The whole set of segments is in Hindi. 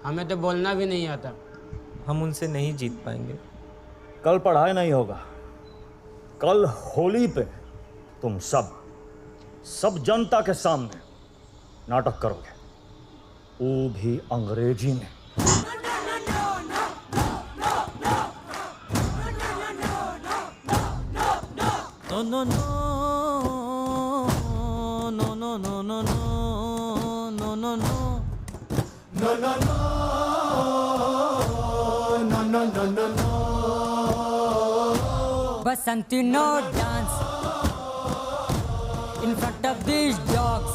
हमें तो बोलना भी नहीं आता। हम उनसे नहीं जीत पाएंगे। कल पढ़ाई नहीं होगा, कल होली पे तुम सब जनता के सामने नाटक करोगे, वो भी अंग्रेजी में। No no no no no no no no no no no No, no, no, no, no, no, no, no. Basanti, no dance in front of these dogs.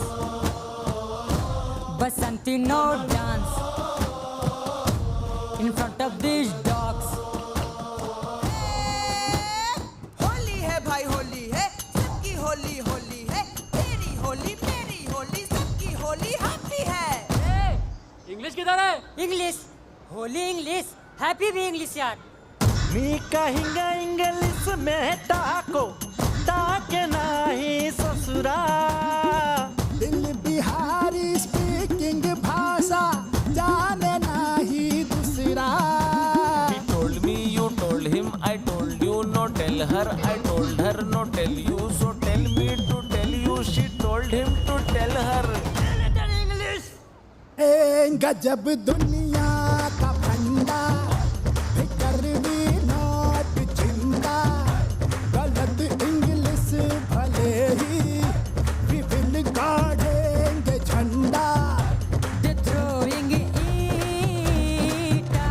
Basanti, no dance in front of these dogs. Holi है भाई, होली है सबकी, होली होली है तेरी होली मेरी होली सबकी होली हैप्पी है। इंग्लिश किधर है? इंग्लिश, होली इंग्लिश, हैप्पी भी इंग्लिश यार। मी कहेंगे इंग्लिश में टाको टाके नहीं ससुरा। दिल बिहारी स्पीकिंग भाषा जाने नहीं दूसरा। He told me, you told him, I told you, no tell her, I told her, no tell you, so tell me to tell you, she told him to tell her. गजब दुनिया का फंडा, फिकर भी नॉट चिंता। गलत इंग्लिश भले ही we will गाड़ेंगे झंडा। They throwing Ita,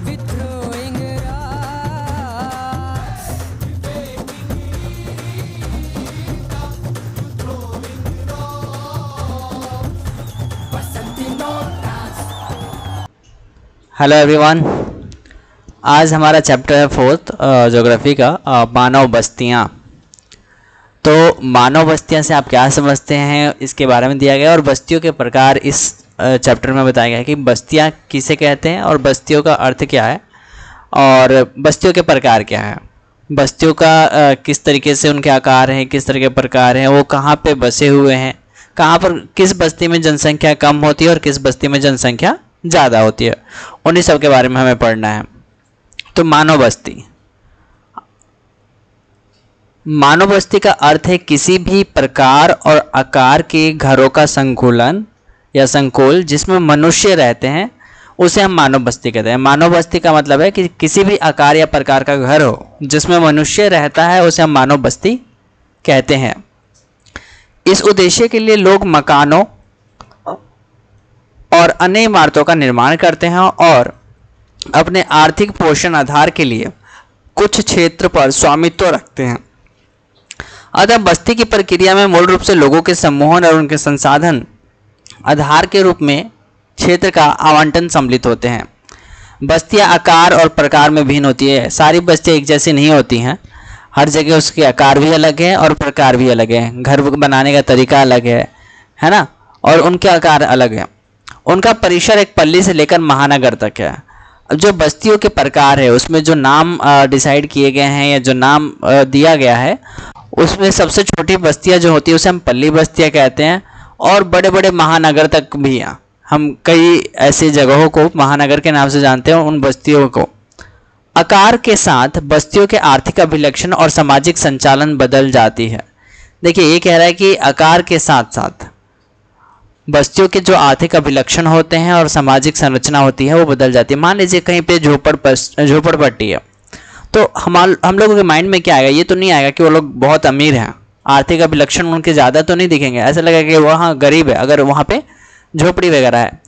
we throwing rocks. Basanti note hello everyone, आज हमारा चैप्टर है फोर्थ ज्योग्राफी का, मानव बस्तियाँ। तो मानव बस्तियाँ से आप क्या समझते हैं इसके बारे में दिया गया है, और बस्तियों के प्रकार इस चैप्टर में बताया गया है कि बस्तियाँ किसे कहते हैं और बस्तियों का अर्थ क्या है और बस्तियों के प्रकार क्या है, बस्तियों का किस तरीके से उनके आकार हैं, किस तरह के प्रकार हैं, वो कहाँ पे बसे हुए हैं, कहाँ पर किस बस्ती में जनसंख्या कम होती है और किस बस्ती में जनसंख्या ज़्यादा होती है, उन्हीं सब के बारे में हमें पढ़ना है। तो मानव बस्ती, मानव बस्ती का अर्थ है किसी भी प्रकार और आकार के घरों का संकुलन या संकुल जिसमें मनुष्य रहते हैं, उसे हम मानव बस्ती कहते हैं। मानव बस्ती का मतलब है कि किसी भी आकार या प्रकार का घर हो जिसमें मनुष्य रहता है, उसे हम मानव बस्ती कहते हैं। इस उद्देश्य के लिए लोग मकानों और अन्य इमारतों का निर्माण करते हैं और अपने आर्थिक पोषण आधार के लिए कुछ क्षेत्र पर स्वामित्व रखते हैं। अतः बस्ती की प्रक्रिया में मूल रूप से लोगों के समूहन और उनके संसाधन आधार के रूप में क्षेत्र का आवंटन सम्मिलित होते हैं। बस्तियां आकार और प्रकार में भिन्न होती है। सारी बस्तियां एक जैसी नहीं होती हैं, हर जगह उसके आकार भी अलग है और प्रकार भी अलग है, घर बनाने का तरीका अलग है ना, और उनके आकार अलग है। उनका परिसर एक पल्ली से लेकर महानगर तक है। जो बस्तियों के प्रकार है उसमें जो नाम डिसाइड किए गए हैं या जो नाम दिया गया है, उसमें सबसे छोटी बस्तियां जो होती है उसे हम पल्ली बस्तियां कहते हैं, और बड़े बड़े महानगर तक भी हैं। हम कई ऐसी जगहों को महानगर के नाम से जानते हैं, उन बस्तियों को। आकार के साथ बस्तियों के आर्थिक अभिलक्षण और सामाजिक संचालन बदल जाती है। देखिए, ये कह रहा है कि आकार के साथ साथ बस्तियों के जो आर्थिक अभिलक्षण होते हैं और सामाजिक संरचना होती है वो बदल जाती है। मान लीजिए कहीं पे झोपड़पट्टी है, तो हम लोगों के माइंड में क्या आएगा? ये तो नहीं आएगा कि वो लोग बहुत अमीर हैं, आर्थिक अभिलक्षण उनके ज़्यादा तो नहीं दिखेंगे, ऐसा लगेगा कि वहाँ गरीब है अगर वहाँ पे झोपड़ी वगैरह है।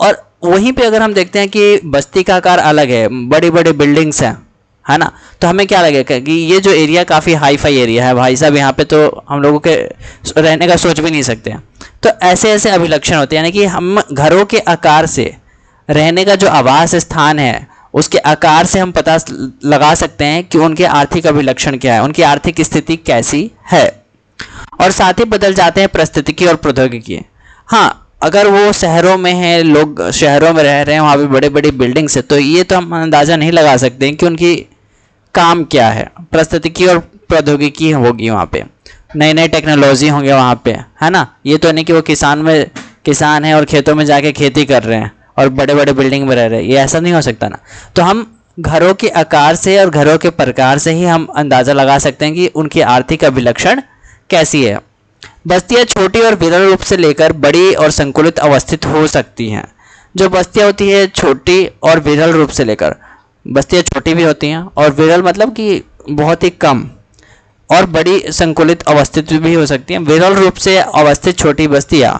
और वहीं पे अगर हम देखते हैं कि बस्ती का आकार अलग है, बड़ी बड़ी बिल्डिंग्स हैं, है ना, तो हमें क्या लगेगा कि ये जो एरिया काफ़ी हाई फाई एरिया है भाई साहब, यहाँ पे तो हम लोगों के रहने का सोच भी नहीं सकते हैं। तो ऐसे ऐसे अभिलक्षण होते हैं, यानी कि हम घरों के आकार से, रहने का जो आवास स्थान है उसके आकार से हम पता लगा सकते हैं कि उनके आर्थिक अभिलक्षण क्या है, उनकी आर्थिक स्थिति कैसी है। और साथ ही बदल जाते हैं पारिस्थितिकी और प्रौद्योगिकी। हाँ, अगर वो शहरों में है, लोग शहरों में रह रहे हैं, वहाँ पे बड़े बड़ी बिल्डिंग्स है, तो ये तो हम अंदाज़ा नहीं लगा सकते हैं कि उनकी काम क्या है। पारिस्थितिकी और प्रौद्योगिकी होगी वहाँ पे, नई नई टेक्नोलॉजी होंगे वहाँ पे, है ना। ये तो नहीं कि वो किसान है और खेतों में जाके खेती कर रहे हैं, और बड़े बड़े बिल्डिंग में रह रहे हैं, ये ऐसा नहीं हो सकता ना। तो हम घरों के आकार से और घरों के प्रकार से ही हम अंदाज़ा लगा सकते हैं कि उनकी आर्थिक अभिलक्षण कैसी है। बस्तियां छोटी और विरल रूप से लेकर बड़ी और संकुलित अवस्थित हो सकती हैं। जो बस्तियां होती है छोटी और विरल रूप से लेकर, बस्तियां छोटी भी होती हैं और विरल मतलब कि बहुत ही कम, और बड़ी संकुलित अवस्थित भी हो सकती हैं। विरल रूप से अवस्थित छोटी बस्तियां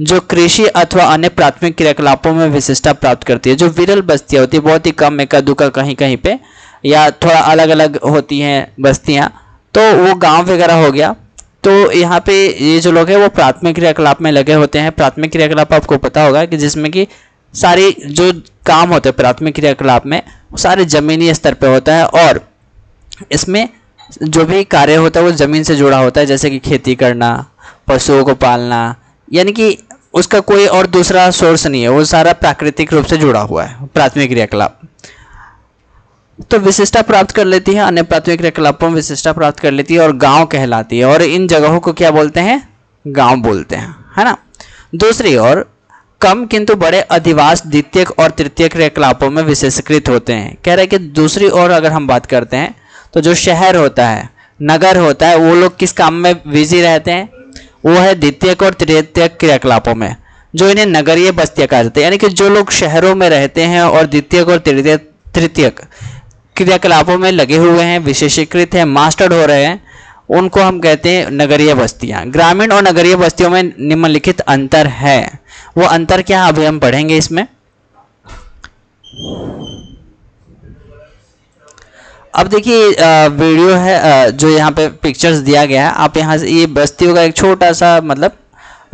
जो कृषि अथवा अन्य प्राथमिक क्रियाकलापों में विशिष्टता प्राप्त करती है। जो विरल बस्तियां होती है बहुत ही कम, एका दुका कहीं कहीं पे, या थोड़ा अलग अलग होती हैं बस्तियां, तो वो गांव वगैरह हो गया। तो यहाँ पे ये जो लोग हैं वो प्राथमिक क्रियाकलाप में लगे होते हैं। प्राथमिक क्रियाकलाप आपको पता होगा कि जिसमें कि सारी जो काम होते हैं प्राथमिक क्रियाकलाप में वो सारे ज़मीनी स्तर पे होता है, और इसमें जो भी कार्य होता है वो ज़मीन से जुड़ा होता है, जैसे कि खेती करना, पशुओं को पालना, यानी कि उसका कोई और दूसरा सोर्स नहीं है, वो सारा प्राकृतिक रूप से जुड़ा हुआ है प्राथमिक क्रियाकलाप। तो विशिष्टता प्राप्त कर लेती है, अन्य प्राथमिक क्रियाकलापों में विशिष्टता प्राप्त कर लेती है और गांव कहलाती है, और इन जगहों को क्या बोलते हैं? गांव बोलते हैं, है ना। दूसरी ओर कम किंतु बड़े अधिवास द्वितीयक और तृतीयक क्रियाकलापों में विशेषीकृत होते हैं। कह रहे हैं कि दूसरी ओर अगर हम बात करते हैं तो जो शहर होता है, नगर होता है, वो लोग किस काम में बिजी रहते हैं? वो है द्वितीयक और तृतीयक क्रियाकलापों में, जो इन्हें नगरीय बस्तियां कहा जाता है। यानी कि जो लोग शहरों में रहते हैं और द्वितीयक और तृतीयक क्रियाकलापों में लगे हुए हैं, विशेषीकृत हैं, मास्टर्ड हो रहे हैं, उनको हम कहते हैं नगरीय बस्तियां। ग्रामीण और नगरीय बस्तियों में निम्नलिखित अंतर है। वो अंतर क्या है अभी हम पढ़ेंगे इसमें। अब देखिए वीडियो है जो यहाँ पे पिक्चर्स दिया गया है, आप यहाँ से ये बस्तियों का एक छोटा सा मतलब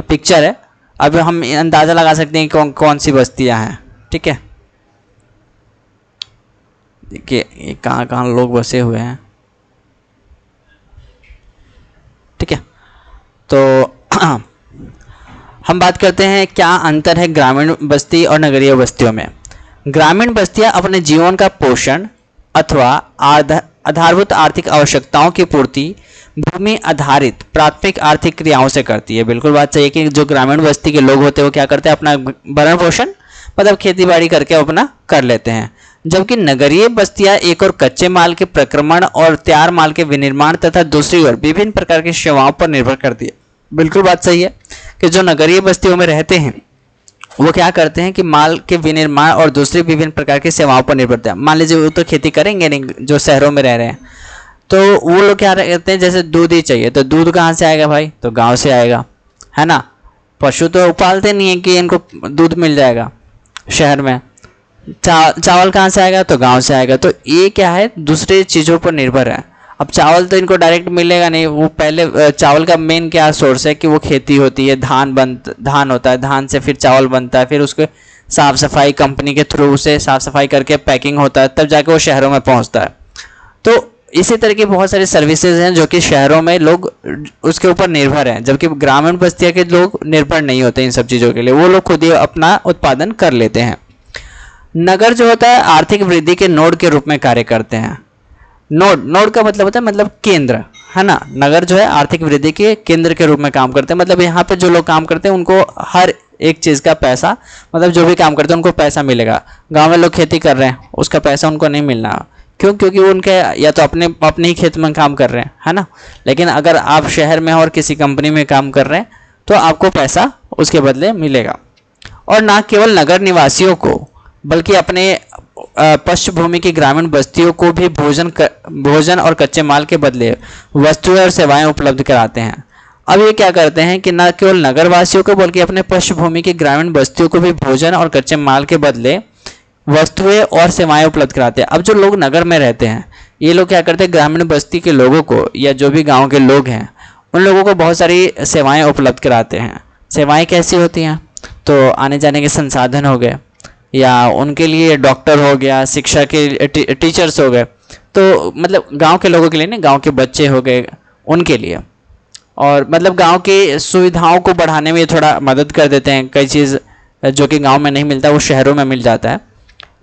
पिक्चर है। अब हम अंदाज़ा लगा सकते हैं कौन कौन सी बस्तियाँ हैं, ठीक है। देखिए ये कहाँ कहाँ लोग बसे हुए हैं, ठीक है। तो हम बात करते हैं क्या अंतर है ग्रामीण बस्ती और नगरीय बस्तियों में। ग्रामीण बस्तियां अपने जीवन का पोषण अथवा आधारभूत आर्थिक आवश्यकताओं की पूर्ति भूमि आधारित प्राथमिक आर्थिक क्रियाओं से करती है। बिल्कुल बात सही है कि जो ग्रामीण बस्ती के लोग होते हैं वो क्या करते हैं? अपना भरण पोषण मतलब खेती बाड़ी करके अपना कर लेते हैं। जबकि नगरीय बस्तियां एक और कच्चे माल के प्रक्रमण और तैयार माल के विनिर्माण तथा दूसरी ओर विभिन्न प्रकार की सेवाओं पर निर्भर करती है। बिल्कुल बात सही है कि जो नगरीय बस्तियों में रहते हैं वो क्या करते हैं कि माल के विनिर्माण और दूसरी विभिन्न प्रकार की सेवाओं पर निर्भर है। मान लीजिए वो तो खेती करेंगे नहीं, जो शहरों में रह रहे हैं, तो वो लोग क्या करते हैं, जैसे दूध ही चाहिए तो दूध कहाँ से आएगा भाई? तो गांव से आएगा, है ना। पशु तो पालते नहीं है कि इनको दूध मिल जाएगा शहर में। चावल कहाँ से आएगा? तो गांव से आएगा। तो ये क्या है, दूसरे चीज़ों पर निर्भर है। अब चावल तो इनको डायरेक्ट मिलेगा नहीं, वो पहले चावल का मेन क्या सोर्स है कि वो खेती होती है, धान होता है, धान से फिर चावल बनता है, फिर उसको साफ़ सफाई कंपनी के थ्रू उसे साफ़ सफाई करके पैकिंग होता है, तब जाके वो शहरों में पहुंचता है। तो इसी तरह की बहुत सारी सर्विसेज हैं जो कि शहरों में लोग उसके ऊपर निर्भर हैं, जबकि ग्रामीण बस्तियों के लोग निर्भर नहीं होते इन सब चीज़ों के लिए, वो लोग खुद ही अपना उत्पादन कर लेते हैं। नगर जो होता है आर्थिक वृद्धि के नोड के रूप में कार्य करते हैं। नोड का मतलब होता है मतलब केंद्र, है ना। नगर जो है आर्थिक वृद्धि के केंद्र के रूप में काम करते हैं। मतलब यहाँ पे जो लोग काम करते हैं उनको हर एक चीज़ का पैसा, मतलब जो भी काम करते हैं उनको पैसा मिलेगा। गांव में लोग खेती कर रहे हैं, उसका पैसा उनको नहीं मिलना। क्यों? क्योंकि वो उनके या तो अपने ही खेत में काम कर रहे हैं, है ना। लेकिन अगर आप शहर में और किसी कंपनी में काम कर रहे हैं तो आपको पैसा उसके बदले मिलेगा। और ना केवल नगर निवासियों को बल्कि अपने पृष्ठभूमि की ग्रामीण बस्तियों को भी भोजन और कच्चे माल के बदले वस्तुएं और सेवाएं उपलब्ध कराते हैं। अब ये क्या करते हैं कि न केवल नगरवासियों को बल्कि अपने पृष्ठभूमि की ग्रामीण बस्तियों को भी भोजन और कच्चे माल के बदले वस्तुएं और सेवाएं उपलब्ध कराते हैं। अब जो लोग नगर में रहते हैं ये लोग क्या करते हैं, ग्रामीण बस्ती के लोगों को या जो भी गाँव के लोग हैं उन लोगों को बहुत सारी सेवाएँ उपलब्ध कराते हैं। सेवाएँ कैसी होती हैं? तो आने जाने के संसाधन हो गए, या उनके लिए डॉक्टर हो गया, शिक्षा के टीचर्स हो गए, तो मतलब गांव के लोगों के लिए नहीं, गांव के बच्चे हो गए उनके लिए। और मतलब गांव की सुविधाओं को बढ़ाने में थोड़ा मदद कर देते हैं। कई चीज़ जो कि गांव में नहीं मिलता वो शहरों में मिल जाता है।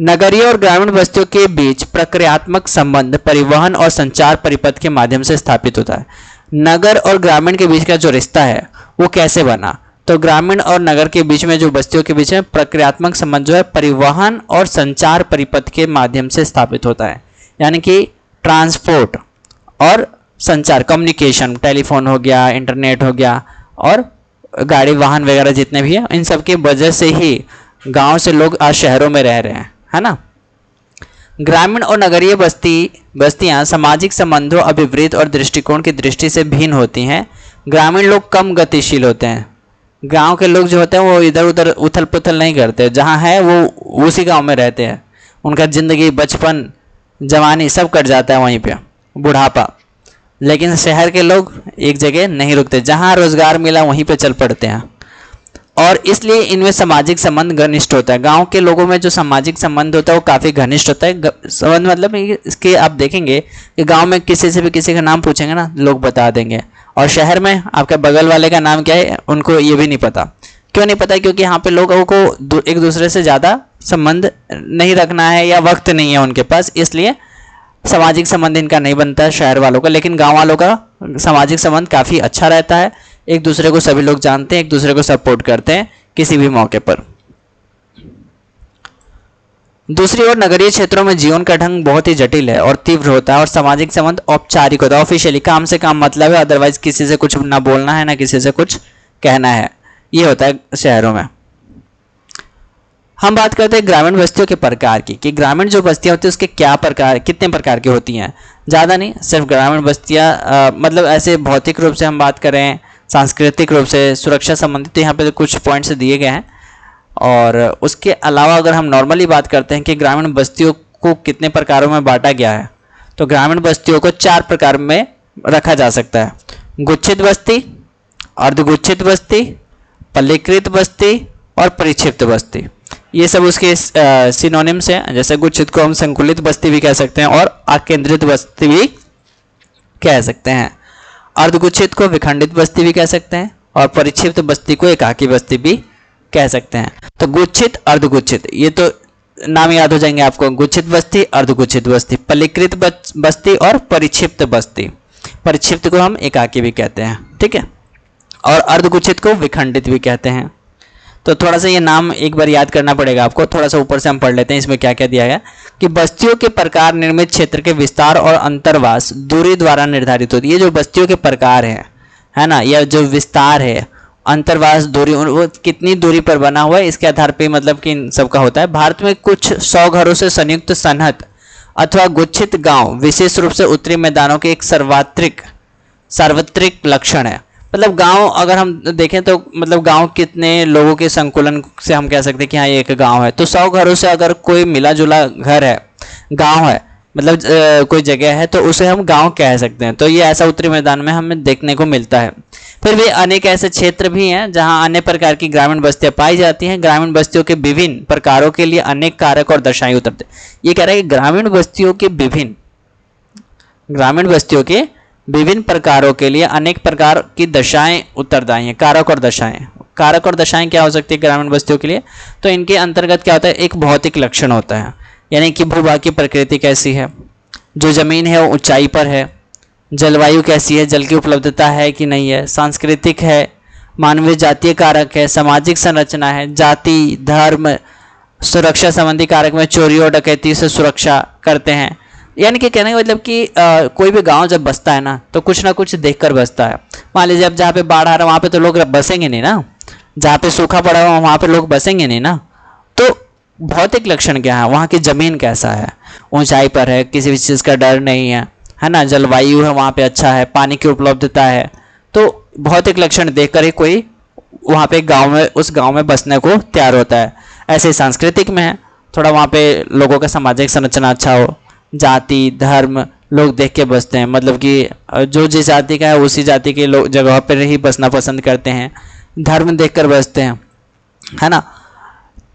नगरीय और ग्रामीण बस्तियों के बीच प्रक्रियात्मक संबंध परिवहन और संचार परिपथ के माध्यम से स्थापित होता है। नगर और ग्रामीण के बीच का जो रिश्ता है वो कैसे बना? तो ग्रामीण और नगर के बीच में जो बस्तियों के बीच में प्रक्रियात्मक संबंध जो है परिवहन और संचार परिपथ के माध्यम से स्थापित होता है, यानी कि ट्रांसपोर्ट और संचार, कम्युनिकेशन, टेलीफोन हो गया, इंटरनेट हो गया और गाड़ी वाहन वगैरह जितने भी हैं, इन सब की वजह से ही गांव से लोग आज शहरों में रह रहे हैं, है ना। ग्रामीण और नगरीय बस्तियां सामाजिक संबंधों, अभिवृद्धि और दृष्टिकोण की दृष्टि से भिन्न होती हैं। ग्रामीण लोग कम गतिशील होते हैं। गांव के लोग जो होते हैं वो इधर उधर उथल पुथल नहीं करते, जहां है वो उसी गांव में रहते हैं। उनका जिंदगी, बचपन, जवानी सब कट जाता है वहीं पे, बुढ़ापा। लेकिन शहर के लोग एक जगह नहीं रुकते, जहां रोजगार मिला वहीं पे चल पड़ते हैं और इसलिए इनमें सामाजिक संबंध घनिष्ठ होता है। गांव के लोगों में जो सामाजिक संबंध होता है वो काफ़ी घनिष्ठ होता है। संबंध मतलब इसके आप देखेंगे कि गांव में किसी से भी किसी का नाम पूछेंगे ना, लोग बता देंगे, और शहर में आपके बगल वाले का नाम क्या है उनको ये भी नहीं पता। क्यों नहीं पता? क्योंकि यहाँ पे लोगों को एक दूसरे से ज़्यादा संबंध नहीं रखना है या वक्त नहीं है उनके पास, इसलिए सामाजिक संबंध इनका नहीं बनता है शहर वालों का। लेकिन गांव वालों का सामाजिक संबंध काफ़ी अच्छा रहता है, एक दूसरे को सभी लोग जानते हैं, एक दूसरे को सपोर्ट करते हैं किसी भी मौके पर। दूसरी ओर नगरीय क्षेत्रों में जीवन का ढंग बहुत ही जटिल है और तीव्र होता है और सामाजिक संबंध औपचारिक होता है, ऑफिशियली, काम से काम मतलब है, अदरवाइज किसी से कुछ ना बोलना है ना किसी से कुछ कहना है, ये होता है शहरों में। हम बात करते हैं ग्रामीण बस्तियों के प्रकार की, कि ग्रामीण जो बस्तियां होती है उसके क्या प्रकार, कितने प्रकार की होती हैं। ज़्यादा नहीं, सिर्फ ग्रामीण बस्तियां, मतलब ऐसे भौतिक रूप से हम बात करें, सांस्कृतिक रूप से, सुरक्षा संबंधित, तो यहाँ पे कुछ पॉइंट्स दिए गए हैं। और उसके अलावा अगर हम नॉर्मली बात करते हैं कि ग्रामीण बस्तियों को कितने प्रकारों में बांटा गया है, तो ग्रामीण बस्तियों को 4 प्रकार में रखा जा सकता है: गुच्छित बस्ती, अर्धगुच्छित बस्ती, पल्लीकृत बस्ती और परिक्षिप्त बस्ती। ये सब उसके सिनोनिम्स हैं। जैसे गुच्छित को हम संकुलित बस्ती भी कह सकते हैं और आकेंद्रित बस्ती भी कह सकते हैं। अर्धगुच्छित को विखंडित बस्ती भी कह सकते हैं और परिक्षिप्त बस्ती को एकाकी बस्ती भी कह सकते हैं। तो गुच्छित, अर्धगुच्छित, ये तो नाम याद हो जाएंगे आपको, गुच्छित बस्ती, अर्धगुच्छित बस्ती, पल्लीकृत बस्ती और परिक्षिप्त बस्ती। परिक्षिप्त को हम एकाकी भी कहते हैं, ठीक है, और अर्धगुच्छित को विखंडित भी कहते हैं। तो थोड़ा सा ये नाम एक बार याद करना पड़ेगा आपको। थोड़ा सा ऊपर से हम पढ़ लेते हैं इसमें क्या क्या दिया है कि बस्तियों के प्रकार निर्मित क्षेत्र के विस्तार और अंतर्वास दूरी द्वारा निर्धारित होती है। ये जो बस्तियों के प्रकार है ना, यह जो विस्तार है, अंतर्वास, दूरी, वो कितनी दूरी पर बना हुआ है इसके आधार पर मतलब कि इन सबका होता है। भारत में कुछ 100 घरों से संयुक्त सन्हत अथवा गुच्छित गांव विशेष रूप से उत्तरी मैदानों के एक सार्वत्रिक लक्षण है। मतलब गांव अगर हम देखें तो मतलब गांव कितने लोगों के संकुलन से हम कह सकते हैं कि हाँ ये एक गांव है। तो 100 घरों से अगर कोई मिला जुला घर है, गांव है, मतलब कोई जगह है, तो उसे हम गांव कह सकते हैं। तो ये ऐसा उत्तरी मैदान में हमें देखने को मिलता है। फिर भी अनेक ऐसे क्षेत्र भी हैं जहां अन्य प्रकार की ग्रामीण बस्तियां पाई जाती हैं। ग्रामीण बस्तियों के विभिन्न प्रकारों के लिए अनेक कारक और दशाएं उतरते। ये कह रहा है कि ग्रामीण बस्तियों के विभिन्न प्रकारों के लिए अनेक प्रकार की दशाएं उत्तरदायी हैं। कारक और दशाएं क्या हो सकती है ग्रामीण बस्तियों के लिए? तो इनके अंतर्गत क्या होता है, एक भौतिक लक्षण होता है, यानी कि भूभाग की प्रकृति कैसी है, जो जमीन है वो ऊंचाई पर है, जलवायु कैसी है, जल की उपलब्धता है कि नहीं है, सांस्कृतिक है, मानवीय जातीय कारक है, सामाजिक संरचना है, जाति, धर्म, सुरक्षा संबंधी कारक में चोरी और डकैती से सुरक्षा करते हैं। यानी कि कहने का मतलब कि कोई भी गांव जब बसता है ना तो कुछ ना कुछ देखकर बसता है। मान लीजिए अब जहाँ पे बाढ़ आ रहा है वहाँ पे तो लोग बसेंगे नहीं ना, जहाँ पे सूखा पड़ा हुआ वहाँ पे लोग बसेंगे नहीं ना। तो भौतिक लक्षण क्या है, वहाँ की ज़मीन कैसा है, ऊंचाई पर है, किसी भी चीज़ का डर नहीं है ना, जलवायु है वहाँ पे अच्छा है, पानी की उपलब्धता है। तो भौतिक लक्षण देखकर ही कोई वहाँ पे गाँव में, उस गाँव में बसने को तैयार होता है। ऐसे सांस्कृतिक में है, थोड़ा वहाँ पे लोगों का सामाजिक संरचना अच्छा हो, जाति, धर्म, लोग देख के बसते हैं, मतलब कि जो जिस जाति का है उसी जाति के लोग जगह पर ही बसना पसंद करते हैं, धर्म देखकर बसते हैं, है ना।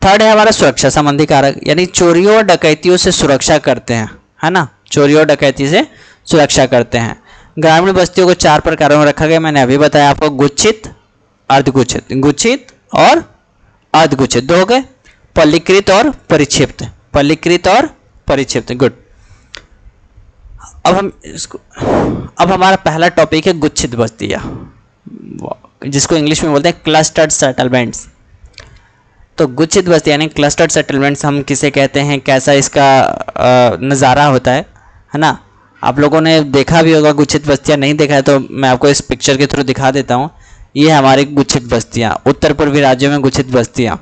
थर्ड है हमारा सुरक्षा संबंधी कारक, यानी चोरियों और डकैतियों से सुरक्षा करते हैं, है ना, चोरियों और डकैती से सुरक्षा करते हैं। ग्रामीण बस्तियों को 4 प्रकारों में रखा गया, मैंने अभी बताया आपको, गुच्छित, अर्धगुच्छित, गुच्छित और अर्धगुच्छित 2 हो गए, पल्लीकृत और परिक्षिप्त, गुड। अब हमारा पहला टॉपिक है गुच्छित बस्तियां। जिसको इंग्लिश में बोलते हैं क्लस्टर्ड सेटलमेंट्स। तो गुच्छित बस्ती यानी क्लस्टर्ड सेटलमेंट्स हम किसे कहते हैं, कैसा इसका नज़ारा होता है ना। आप लोगों ने देखा भी होगा गुच्छित बस्तियाँ, नहीं देखा है तो मैं आपको इस पिक्चर के थ्रू दिखा देता हूँ। ये हमारी गुच्छित बस्तियाँ, उत्तर पूर्वी राज्यों में गुच्छित बस्तियाँ,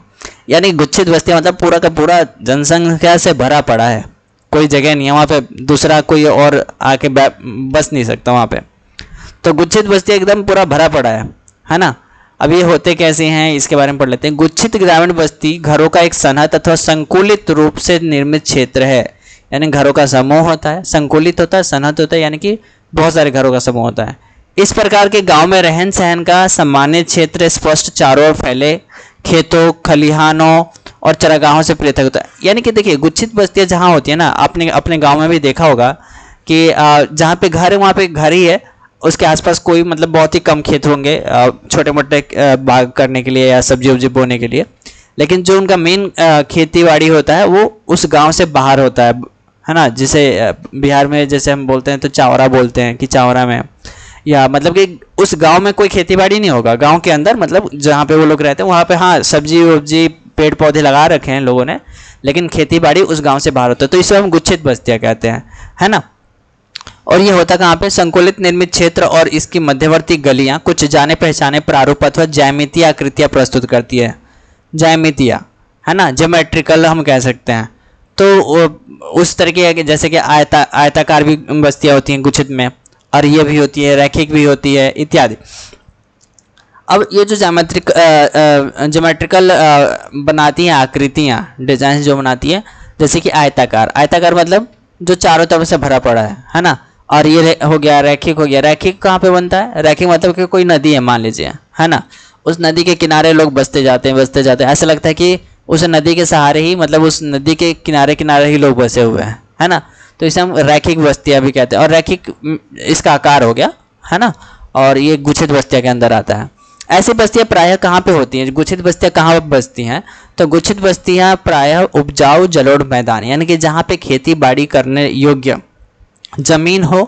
यानी गुच्छित बस्तियाँ मतलब पूरा का पूरा जनसंख्या से भरा पड़ा है, कोई जगह नहीं है वहाँ पे, दूसरा कोई और आके बस नहीं सकता वहाँ पे। तो गुच्छित बस्तियाँ एकदम पूरा भरा पड़ा है ना। अब ये होते कैसे हैं इसके बारे में पढ़ लेते हैं। गुच्छित ग्रामीण बस्ती घरों का एक सनहत अथवा संकुलित रूप से निर्मित क्षेत्र है, यानी घरों का समूह होता है, संकुलित होता है, सनहत होता है, यानी कि बहुत सारे घरों का समूह होता है। इस प्रकार के गांव में रहन सहन का सामान्य क्षेत्र स्पष्ट चारों ओर फैले खेतों, खलिहानों और चरागाहों से पृथक होता है। यानी कि देखिए गुच्छित बस्तियाँ जहाँ होती है ना, आपने अपने गाँव में भी देखा होगा कि जहाँ पे घर है वहाँ पे घर ही है, उसके आसपास कोई मतलब बहुत ही कम खेत होंगे छोटे मोटे बाग करने के लिए या सब्जी वब्जी बोने के लिए, लेकिन जो उनका मेन खेती बाड़ी होता है वो उस गांव से बाहर होता है ना। जिसे बिहार में जैसे हम बोलते हैं तो चावरा बोलते हैं कि चावरा में, या मतलब कि उस गांव में कोई खेती बाड़ी नहीं होगा, गांव के अंदर मतलब जहाँ पे वो लोग रहते हैं वहाँ पे हाँ सब्जी वब्जी पेड़ पौधे लगा रखे हैं लोगों ने, लेकिन खेती बाड़ी उस गाँव से बाहर होता है। तो इसे हम गुच्छित बस्तियाँ कहते हैं, है ना। और ये होता कहाँ पे, संकुलित निर्मित क्षेत्र और इसकी मध्यवर्ती गलियां कुछ जाने पहचाने प्रारूप अथवा ज्यामितीय आकृतियां प्रस्तुत करती है। ज्यामितीय है ना, ज्योमेट्रिकल हम कह सकते हैं। तो उस तरीके के जैसे कि आयताकार भी बस्तियां होती हैं गुच्छित में, और ये भी होती है, रैखिक भी होती है इत्यादि। अब ये जो ज्योमेट्रिकल बनाती हैं आकृतियाँ, डिजाइन जो बनाती है, जैसे कि आयताकार, आयताकार मतलब जो चारों तरफ से भरा पड़ा है ना। और ये हो गया रैखिक, हो गया रैखिक कहाँ पे बनता है, रैखिक मतलब कि कोई नदी है मान लीजिए, है ना, उस नदी के किनारे लोग बसते जाते हैं, ऐसा लगता है कि उस नदी के सहारे ही, मतलब उस नदी के किनारे किनारे ही लोग बसे हुए हैं, है ना। तो इसे हम रैखिक बस्तियाँ भी कहते हैं। और रैखिक इसका आकार हो गया, है ना, और ये गुच्छित बस्तियाँ के अंदर आता है। ऐसी बस्तियाँ प्रायः कहाँ पे होती हैं, गुच्छित बस्तियाँ कहाँ पर बसती हैं, तो गुच्छित बस्तियाँ प्रायः उपजाऊ जलोढ़ मैदान, यानी कि जहाँ पे खेती बाड़ी करने योग्य जमीन हो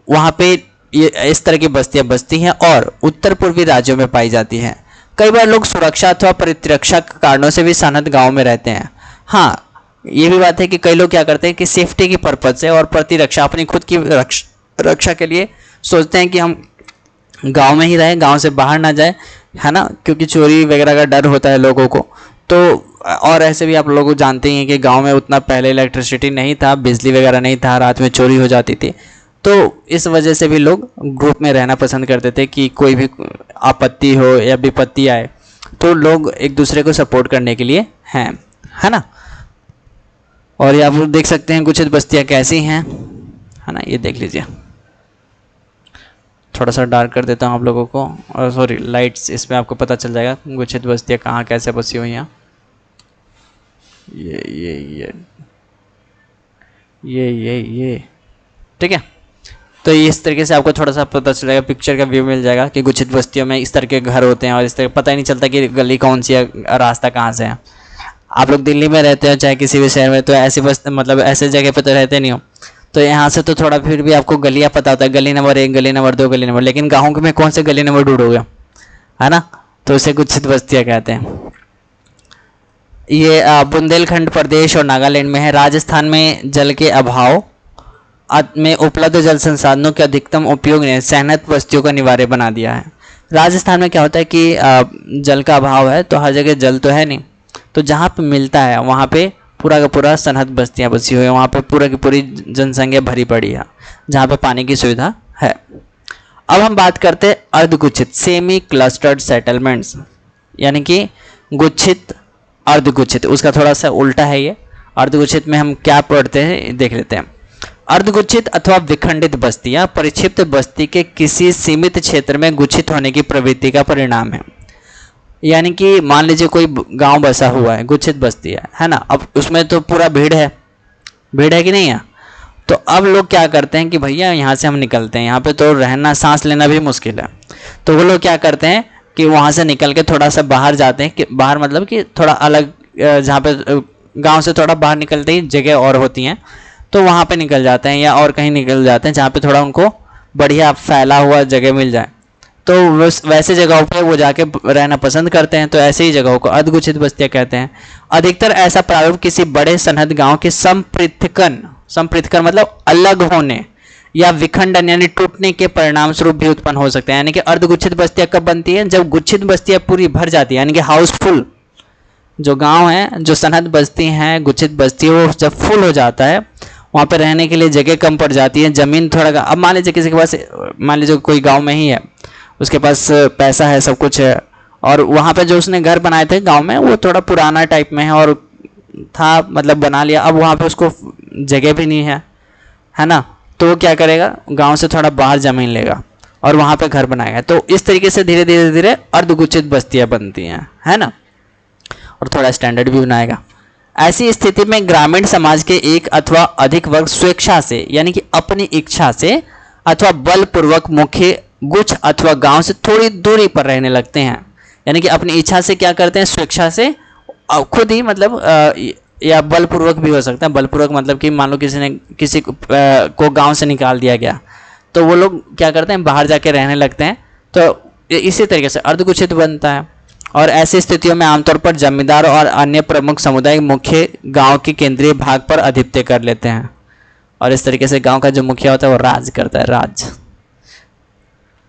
वहाँ पे ये इस तरह की बस्तियाँ बसती हैं और उत्तर पूर्वी राज्यों में पाई जाती हैं। कई बार लोग सुरक्षा अथवा प्रतिरक्षा के कारणों से भी सनहत गाँव में रहते हैं। हाँ, ये भी बात है कि कई लोग क्या करते हैं कि सेफ्टी की पर्पज से और प्रतिरक्षा, अपनी खुद की रक्षा के लिए सोचते हैं कि हम गांव में ही रहें, गांव से बाहर ना जाए, है ना, क्योंकि चोरी वगैरह का डर होता है लोगों को। तो और ऐसे भी आप लोग जानते ही हैं कि गांव में उतना पहले इलेक्ट्रिसिटी नहीं था, बिजली वगैरह नहीं था, रात में चोरी हो जाती थी। तो इस वजह से भी लोग ग्रुप में रहना पसंद करते थे कि कोई भी आपत्ति हो या विपत्ति आए तो लोग एक दूसरे को सपोर्ट करने के लिए हैं, है ना। और ये आप लोग देख सकते हैं गुच्छित बस्तियाँ कैसी हैं, है ना, ये देख लीजिए। थोड़ा सा डार्क कर देता हूँ आप लोगों को, और सॉरी लाइट्स, इसमें आपको पता चल जाएगा गुच्छित बस्तियाँ कहाँ कैसे बसी हुई हैं। ये ठीक है। तो इस तरीके से आपको थोड़ा सा पता चल जाएगा, पिक्चर का व्यू मिल जाएगा कि गुच्छित बस्तियों में इस तरह के घर होते हैं और इस तरह पता ही नहीं चलता कि गली कौन सी है, रास्ता कहाँ से है। आप लोग दिल्ली में रहते हो चाहे किसी भी शहर में, तो ऐसी बस मतलब ऐसे जगह पे तो रहते नहीं हो, तो यहाँ से तो थोड़ा फिर भी आपको गलियाँ पता होता है, गली नंबर 1, गली नंबर 2, गली नंबर, लेकिन गाँव में कौन से गली नंबर ढूंढोगे, है ना। तो इसे गुच्छित बस्तियाँ कहते हैं। ये बुंदेलखंड प्रदेश और नागालैंड में है। राजस्थान में जल के अभाव में उपलब्ध जल संसाधनों के अधिकतम उपयोग ने सैनत बस्तियों का अनिवार्य बना दिया है। राजस्थान में क्या होता है कि जल का अभाव है, तो हर जगह जल तो है नहीं, तो जहाँ पे मिलता है वहाँ पे पूरा का पूरा सनहत बस्तियाँ बसी हुई है, वहाँ पे पूरा की पूरी जनसंख्या भरी पड़ी है जहाँ पे पानी की सुविधा है। अब हम बात करते हैं अर्धगुच्छित, सेमी क्लस्टर्ड सेटलमेंट्स, यानी कि गुच्छित अर्धगुच्छित, उसका थोड़ा सा उल्टा है ये। अर्धगुच्छित में हम क्या पढ़ते हैं देख लेते हैं। अर्धगुच्छित अथवा विखंडित बस्तियां परिक्षिप्त बस्ती के किसी सीमित क्षेत्र में गुच्छित होने की प्रवृत्ति का परिणाम है। यानी कि मान लीजिए कोई गांव बसा हुआ है, गुच्छित बस्ती है ना, अब उसमें तो पूरा भीड़ है कि नहीं है, तो अब लोग क्या करते हैं कि भैया यहाँ से हम निकलते हैं, यहाँ पे तो रहना सांस लेना भी मुश्किल है, तो वो लोग क्या करते हैं कि वहाँ से निकल के थोड़ा सा बाहर जाते हैं, कि बाहर मतलब कि थोड़ा अलग, जहाँ पे गांव से थोड़ा बाहर निकलते ही जगह और होती हैं, तो वहाँ पे निकल जाते हैं या और कहीं निकल जाते हैं जहाँ पे थोड़ा उनको बढ़िया फैला हुआ जगह मिल जाए। तो वैसे जगहों पे वो जाके रहना पसंद करते हैं, तो ऐसे ही जगहों को अर्धगुच्छित बस्तियां कहते हैं। अधिकतर ऐसा प्रारूप किसी बड़े सनहद गांव के संपृथकन मतलब अलग होने या विखंडन यानी टूटने के परिणाम स्वरूप भी उत्पन्न हो सकते हैं। यानी कि अर्धगुच्छित बस्तियां कब बनती हैं? जब गुच्छित बस्तियां पूरी भर जाती है, यानी कि हाउसफुल जो गांव है, जो सनहद बस्ती हैं, गुच्छित बस्ती, वो जब फुल हो जाता है, वहाँ पे रहने के लिए जगह कम पड़ जाती है, ज़मीन थोड़ा, अब मान लीजिए किसी के पास, मान लीजिए कोई गांव में ही है, उसके पास पैसा है, सब कुछ है, और वहाँ पे जो उसने घर बनाए थे गांव में वो थोड़ा पुराना टाइप में है और था, मतलब बना लिया, अब वहाँ पे उसको जगह भी नहीं है ना, तो वो क्या करेगा? गांव से थोड़ा बाहर ज़मीन लेगा और वहाँ पे घर बनाएगा। तो इस तरीके से धीरे धीरे धीरे अर्धगुच्छित बस्तियाँ बनती हैं, है ना, और थोड़ा स्टैंडर्ड भी बनाएगा। ऐसी स्थिति में ग्रामीण समाज के एक अथवा अधिक वर्ग स्वेच्छा से यानी कि अपनी इच्छा से अथवा बलपूर्वक मुख्य गुच्छ अथवा गांव से थोड़ी दूरी पर रहने लगते हैं। यानी कि अपनी इच्छा से क्या करते हैं? स्वेच्छा से खुद ही, मतलब या बलपूर्वक भी हो सकता है। बलपूर्वक मतलब कि मान लो किसी को गांव से निकाल दिया गया, तो वो लोग क्या करते हैं? बाहर जाके रहने लगते हैं। तो इसी तरीके से अर्धगुच्छित बनता है। और ऐसी स्थितियों में आमतौर पर जमींदार और अन्य प्रमुख समुदाय मुख्य गांव के केंद्रीय भाग पर आधिपत्य कर लेते हैं, और इस तरीके से गांव का जो मुखिया होता है वो राज करता है, राज,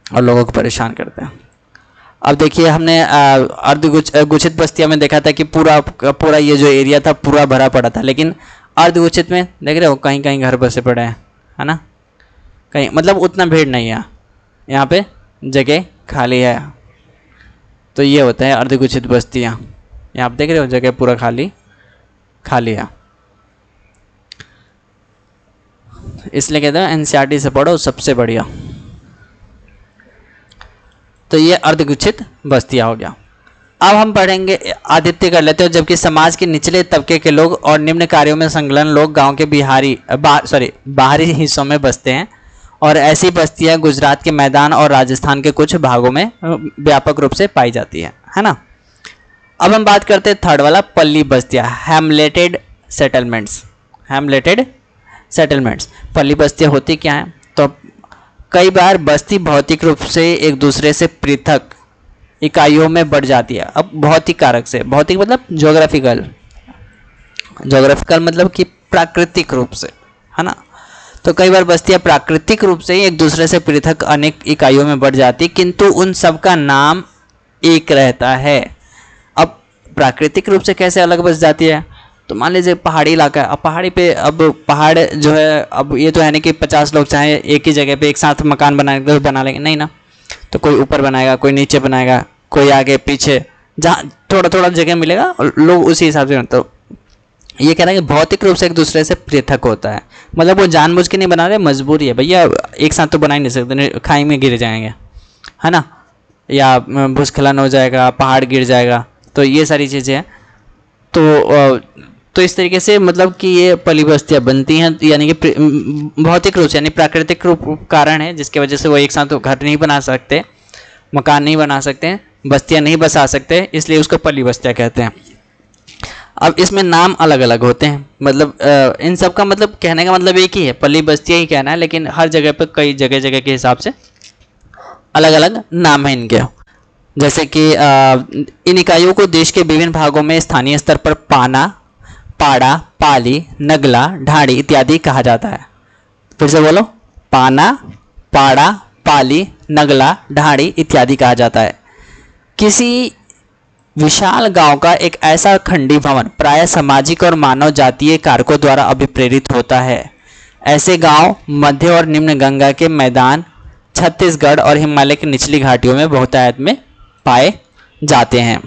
और लोगों को परेशान करता है। अब देखिए, हमने अर्धगुच्छित बस्तियों में देखा था कि पूरा ये जो एरिया था पूरा भरा पड़ा था, लेकिन अर्धगुच्छित में देख रहे हो कहीं कहीं घर बसे पड़े हैं, है ना, कहीं, मतलब उतना भीड़ नहीं है, यहाँ पे जगह खाली है। तो ये होता है अर्धगुच्छित बस्तियाँ। यहाँ आप देख रहे हो जगह पूरा खाली है। इसलिए कहते हैं एनसीईआरटी से पढ़ो सबसे बढ़िया। तो ये अर्धगुच्छित बस्तियाँ हो गया। अब हम पढ़ेंगे आदित्य कर लेते हो, जबकि समाज के निचले तबके के लोग और निम्न कार्यों में संलग्न लोग गांव के बाहरी हिस्सों में बसते हैं, और ऐसी बस्तियां गुजरात के मैदान और राजस्थान के कुछ भागों में व्यापक रूप से पाई जाती है ना। अब हम बात करते हैं थर्ड वाला, पल्ली बस्तियां, हैमलेटेड सेटलमेंट्स। पल्ली बस्तियां होती क्या हैं? तो कई बार बस्ती भौतिक रूप से एक दूसरे से पृथक इकाइयों में बढ़ जाती है। अब भौतिक कारक से, भौतिक मतलब ज्योग्राफिकल मतलब कि प्राकृतिक रूप से, है ना। तो कई बार बस्तियां प्राकृतिक रूप से एक दूसरे से पृथक अनेक इकाइयों में बढ़ जाती, किंतु उन सब का नाम एक रहता है। अब प्राकृतिक रूप से कैसे अलग बस जाती है? तो मान लीजिए पहाड़ी इलाका है, अब पहाड़ी पे, अब पहाड़ जो है, अब ये तो है नहीं कि 50 लोग चाहे एक ही जगह पे एक साथ मकान बना लेंगे, नहीं ना। तो कोई ऊपर बनाएगा, कोई नीचे बनाएगा, कोई आगे पीछे, जहाँ थोड़ा थोड़ा जगह मिलेगा और लोग उसी हिसाब से। तो ये कह रहा है कि भौतिक रूप से एक दूसरे से पृथक होता है, मतलब वो जानबूझ के नहीं बना रहे, मजबूरी है भैया, एक साथ तो बना ही नहीं सकते, खाई में गिर जाएंगे, है ना, या भूस्खलन हो जाएगा, पहाड़ गिर जाएगा, तो ये सारी चीज़ें हैं। तो इस तरीके से मतलब कि ये पल्ली बस्तियाँ बनती हैं, यानी कि भौतिक रूप से यानी प्राकृतिक रूप कारण है जिसकी वजह से वो एक साथ तो घर नहीं बना सकते, मकान नहीं बना सकते, बस्तियाँ नहीं बसा सकते, इसलिए उसको पल्ली बस्तियाँ कहते हैं। अब इसमें नाम अलग अलग होते हैं, मतलब इन सब का मतलब कहने का मतलब एक ही है, पल्ली बस्तियाँ ही कहना है, लेकिन हर जगह पर कई जगह के हिसाब से अलग अलग नाम है इनके। जैसे कि इन इकाइयों को देश के विभिन्न भागों में स्थानीय स्तर पर पाना, पाड़ा, पाली, नगला, ढाड़ी इत्यादि कहा जाता है। फिर से बोलो, पाना, पाड़ा, पाली, नगला, ढाड़ी इत्यादि कहा जाता है। किसी विशाल गांव का एक ऐसा खंडी भवन प्रायः सामाजिक और मानव जातीय कारकों द्वारा अभिप्रेरित होता है। ऐसे गांव मध्य और निम्न गंगा के मैदान, छत्तीसगढ़ और हिमालय की निचली घाटियों में बहुतायत में पाए जाते हैं।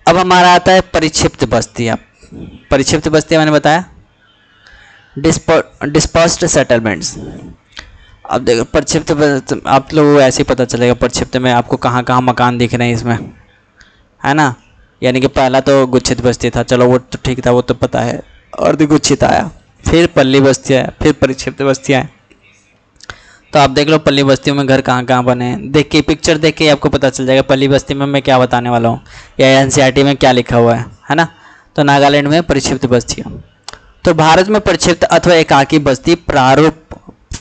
अब हमारा आता है परिक्षिप्त बस्तियाँ। परिक्षिप्त बस्तियाँ मैंने बताया डिस्पर्स्ड सेटलमेंट्स। अब देखो परिक्षिप्त, आप लोगों को ऐसे ही पता चलेगा परिक्षिप्त में आपको कहाँ कहाँ मकान दिख रहे हैं इसमें, है ना। यानी कि पहला तो गुच्छित बस्ती था, चलो वो तो ठीक था, वो तो पता है, अर्धगुच्छित आया, फिर पल्ली बस्तियाँ, फिर परिक्षिप्त बस्तियाँ। तो आप देख लो पल्ली बस्तियों में घर कहाँ कहाँ बने हैं, देख के पिक्चर देख के आपको पता चल जाएगा पल्ली बस्ती में मैं क्या बताने वाला हूँ या एनसीईआरटी में क्या लिखा हुआ है ना। तो नागालैंड में परिक्षिप्त बस्तियाँ। तो भारत में परिक्षिप्त अथवा एकाकी बस्ती प्रारूप